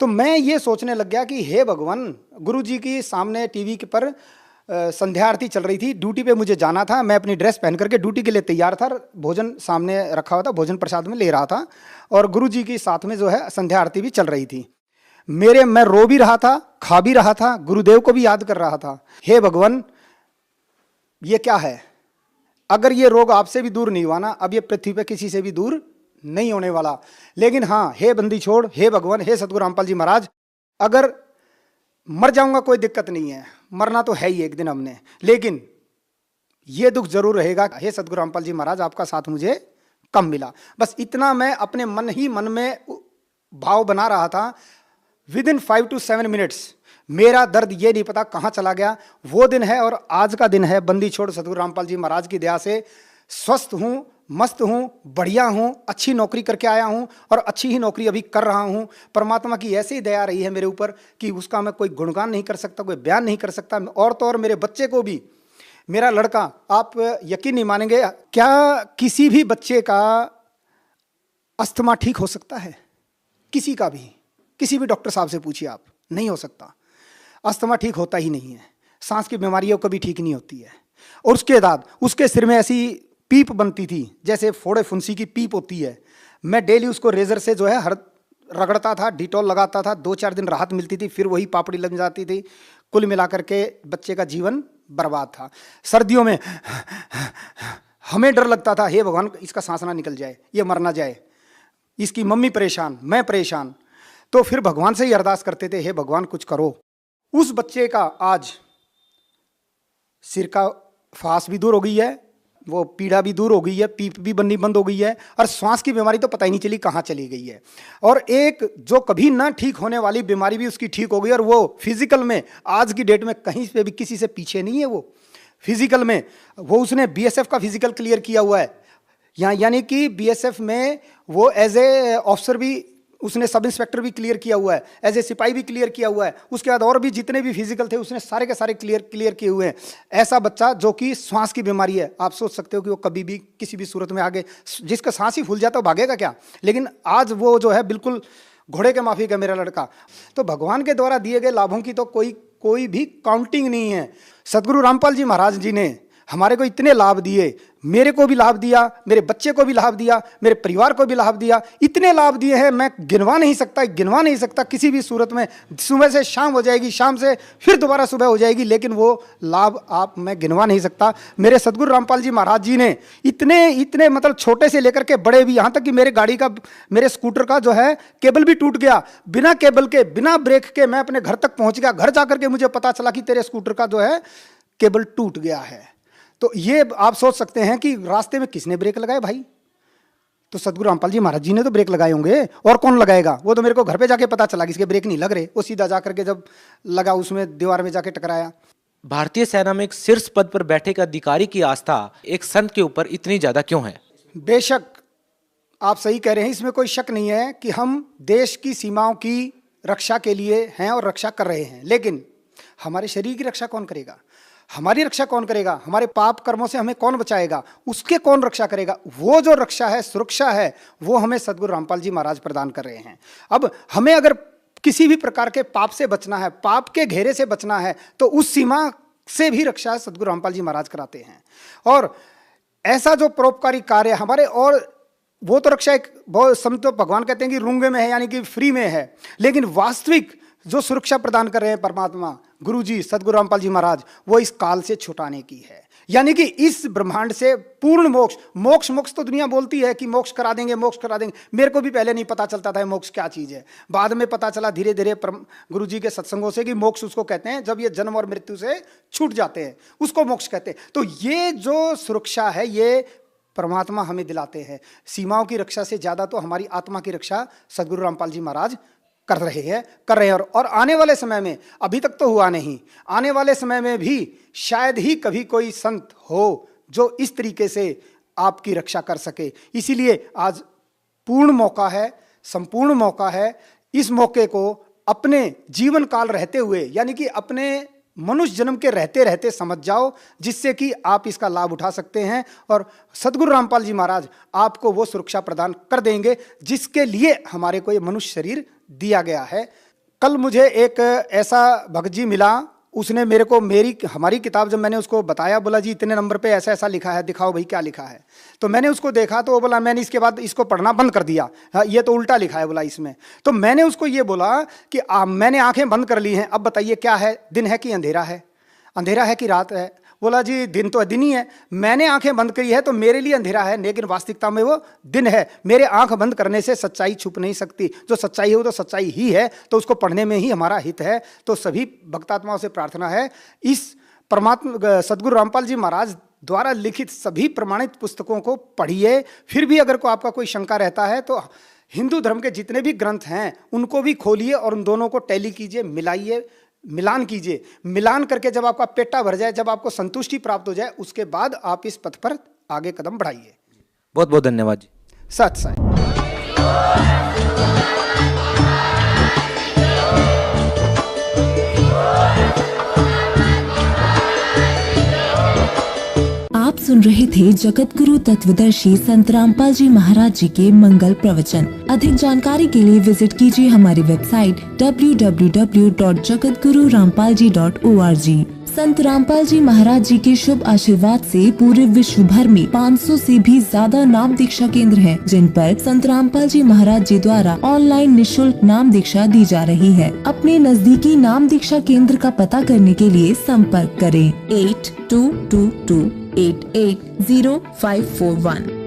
तो मैं ये सोचने लग गया कि हे भगवान, गुरु जी की सामने टीवी के पर संध्या आरती चल रही थी, ड्यूटी पे मुझे जाना था। मैं अपनी ड्रेस पहन करके ड्यूटी के लिए तैयार था, भोजन सामने रखा हुआ था, भोजन प्रसाद में ले रहा था, और गुरु जी के साथ में जो है संध्या आरती भी चल रही थी। मैं रो भी रहा था, खा भी रहा था, गुरुदेव को भी याद कर रहा था। हे भगवान ये क्या है, अगर ये रोग आपसे भी दूर नहीं हुआ ना, अब ये पृथ्वी पे किसी से भी दूर नहीं होने वाला। लेकिन हाँ, हे बंदी छोड़, हे भगवान, हे सदगुरु रामपाल जी महाराज, अगर मर जाऊंगा कोई दिक्कत नहीं है, मरना तो है ही एक दिन हमने, लेकिन ये दुख जरूर रहेगा। हे सदगुरु रामपाल जी महाराज, आपका साथ मुझे कम मिला। बस इतना मैं अपने मन में भाव बना रहा था। विदिन 5 to 7 मिनट्स मेरा दर्द ये नहीं पता कहाँ चला गया। वो दिन है और आज का दिन है, बंदी छोड़ सदगुरु रामपाल जी महाराज की दया से स्वस्थ हूँ, मस्त हूँ, बढ़िया हूँ, अच्छी नौकरी करके आया हूँ और अच्छी ही नौकरी अभी कर रहा हूँ। परमात्मा की ऐसी ही दया रही है मेरे ऊपर कि उसका मैं कोई गुणगान नहीं कर सकता, कोई बयान नहीं कर सकता। और तो और मेरे बच्चे को भी, मेरा लड़का, आप यकीन नहीं मानेंगे, क्या किसी भी बच्चे का अस्थमा ठीक हो सकता है? किसी का भी, किसी भी डॉक्टर साहब से पूछिए आप, नहीं हो सकता। अस्थमा ठीक होता ही नहीं है। सांस की बीमारी है वो कभी ठीक नहीं होती है। और उसके बाद उसके सिर में ऐसी पीप बनती थी जैसे फोड़े फुंसी की पीप होती है। मैं डेली उसको रेजर से जो है हर रगड़ता था, डिटॉल लगाता था, 2-4 दिन राहत मिलती थी, फिर वही पापड़ी लग जाती थी। कुल मिलाकर के बच्चे का जीवन बर्बाद था। सर्दियों में हमें डर लगता था, हे भगवान इसका सांस ना निकल जाए, ये मर ना जाए, इसकी मम्मी परेशान, मैं परेशान। तो फिर भगवान से ही अरदास करते थे, हे भगवान कुछ करो। उस बच्चे का आज सिर का फांस भी दूर हो गई है, वो पीड़ा भी दूर हो गई है, पीप भी बननी बंद हो गई है, और श्वास की बीमारी तो पता ही नहीं चली कहाँ चली गई है। और एक जो कभी ना ठीक होने वाली बीमारी भी उसकी ठीक हो गई, और वो फिजिकल में आज की डेट में कहीं पे भी किसी से पीछे नहीं है। वो फिजिकल में वो उसने बीएसएफ का फिजिकल क्लियर किया हुआ है, यानी कि बीएसएफ में वो एज ए ऑफिसर भी उसने सब इंस्पेक्टर भी क्लियर किया हुआ है, एज ए सिपाही भी क्लियर किया हुआ है। उसके बाद और भी जितने भी फिजिकल थे उसने सारे के सारे क्लियर किए हुए हैं। ऐसा बच्चा जो कि सांस की बीमारी है, आप सोच सकते हो कि वो कभी भी किसी भी सूरत में आगे, जिसका सांस ही फूल जाता है भागेगा क्या। लेकिन आज वो जो है बिल्कुल घोड़े के माफिक है मेरा लड़का। तो भगवान के द्वारा दिए गए लाभों की तो कोई भी काउंटिंग नहीं है। सदगुरु रामपाल जी महाराज जी ने हमारे को इतने लाभ दिए, मेरे को भी लाभ दिया, मेरे बच्चे को भी लाभ दिया, मेरे परिवार को भी लाभ दिया, इतने लाभ दिए हैं मैं गिनवा नहीं सकता किसी भी सूरत में। सुबह से शाम हो जाएगी, शाम से फिर दोबारा सुबह हो जाएगी, लेकिन वो लाभ मैं गिनवा नहीं सकता। मेरे सदगुरु रामपाल जी महाराज जी ने इतने मतलब छोटे से लेकर के बड़े भी, यहाँ तक कि मेरे स्कूटर का जो है केबल भी टूट गया, बिना केबल के बिना ब्रेक के मैं अपने घर तक पहुँच गया। घर जाकर के मुझे पता चला कि तेरे स्कूटर का जो है केबल टूट गया है। तो ये आप सोच सकते हैं कि रास्ते में किसने ब्रेक लगाए भाई? तो सदगुरु रामपाल जी महाराज जी ने तो ब्रेक लगाए होंगे, और कौन लगाएगा? वो तो मेरे को घर पे जाके पता चला कि इसके ब्रेक नहीं लग रहे। वो सीधा जाकर के जब लगा उसमें दीवार में जाके टकराया। भारतीय सेना में एक शीर्ष पद पर बैठे एक अधिकारी की आस्था एक संत के ऊपर इतनी ज्यादा क्यों है? बेशक आप सही कह रहे हैं, इसमें कोई शक नहीं है कि हम देश की सीमाओं की रक्षा के लिए हैं और रक्षा कर रहे हैं, लेकिन हमारे शरीर की रक्षा कौन करेगा? हमारी रक्षा कौन करेगा? हमारे पाप कर्मों से हमें कौन बचाएगा? उसके कौन रक्षा करेगा? वो जो रक्षा है, सुरक्षा है, वो हमें सदगुरु रामपाल जी महाराज प्रदान कर रहे हैं। अब हमें अगर किसी भी प्रकार के पाप से बचना है, पाप के घेरे से बचना है, तो उस सीमा से भी रक्षा सदगुरु रामपाल जी महाराज कराते हैं। और ऐसा जो परोपकारी कार्य हमारे, और वो तो रक्षा एक बहुत संत भगवान कहते हैं कि रूंगे में है, यानी कि फ्री में है, लेकिन वास्तविक जो सुरक्षा प्रदान कर रहे हैं परमात्मा गुरु जी सदगुरु रामपाल जी महाराज, वो इस काल से छुटाने की है, यानी कि इस ब्रह्मांड से पूर्ण मोक्ष तो दुनिया बोलती है कि मोक्ष करा देंगे। मेरे को भी पहले नहीं पता चलता था मोक्ष क्या चीज है, बाद में पता चला धीरे धीरे गुरु जी के सत्संगों से कि मोक्ष उसको कहते हैं जब ये जन्म और मृत्यु से छूट जाते हैं, उसको मोक्ष कहते हैं। तो ये जो सुरक्षा है ये परमात्मा हमें दिलाते हैं। सीमाओं की रक्षा से ज्यादा तो हमारी आत्मा की रक्षा सदगुरु रामपाल जी महाराज कर रहे हैं। और आने वाले समय में, अभी तक तो हुआ नहीं, आने वाले समय में भी शायद ही कभी कोई संत हो जो इस तरीके से आपकी रक्षा कर सके। इसीलिए आज पूर्ण मौका है, संपूर्ण मौका है। इस मौके को अपने जीवन काल रहते हुए, यानी कि अपने मनुष्य जन्म के रहते रहते समझ जाओ, जिससे कि आप इसका लाभ उठा सकते हैं और सदगुरु रामपाल जी महाराज आपको वो सुरक्षा प्रदान कर देंगे जिसके लिए हमारे को ये मनुष्य शरीर दिया गया है। कल मुझे एक ऐसा भगत जी मिला, उसने मेरे को हमारी किताब जब मैंने उसको बताया, बोला जी इतने नंबर पे ऐसा ऐसा लिखा है, दिखाओ भाई क्या लिखा है। तो मैंने उसको देखा तो वो बोला मैंने इसके बाद इसको पढ़ना बंद कर दिया, ये तो उल्टा लिखा है बोला इसमें। तो मैंने उसको ये बोला कि मैंने आंखें बंद कर ली हैं, अब बताइए क्या है, दिन है कि अंधेरा है, अंधेरा है कि रात है? बोला जी दिन तो दिन ही है। मैंने आंखें बंद करी है तो मेरे लिए अंधेरा है, लेकिन वास्तविकता में वो दिन है। मेरे आंख बंद करने से सच्चाई छुप नहीं सकती, जो सच्चाई है वो तो सच्चाई ही है, तो उसको पढ़ने में ही हमारा हित है। तो सभी भक्तात्माओं से प्रार्थना है, इस परमात्मा सदगुरु रामपाल जी महाराज द्वारा लिखित सभी प्रमाणित पुस्तकों को पढ़िए। फिर भी अगर आपका कोई शंका रहता है तो हिंदू धर्म के जितने भी ग्रंथ हैं उनको भी खोलिए और उन दोनों को टैली कीजिए, मिलाइए, मिलान कीजिए। मिलान करके जब आपका पेटा भर जाए, जब आपको संतुष्टि प्राप्त हो जाए, उसके बाद आप इस पथ पर आगे कदम बढ़ाइए। बहुत बहुत धन्यवाद जी। सत साई। आप सुन रहे थे जगत गुरु तत्वदर्शी संत रामपाल जी महाराज जी के मंगल प्रवचन। अधिक जानकारी के लिए विजिट कीजिए हमारी वेबसाइट www.jagatgururampalji.org। संत रामपाल जी महाराज जी के शुभ आशीर्वाद से पूरे विश्व भर में 500 से भी ज्यादा नाम दीक्षा केंद्र हैं, जिन पर संत रामपाल जी महाराज जी द्वारा ऑनलाइन निशुल्क नाम दीक्षा दी जा रही है। अपने नजदीकी नाम दीक्षा केंद्र का पता करने के लिए संपर्क करें 8222880541।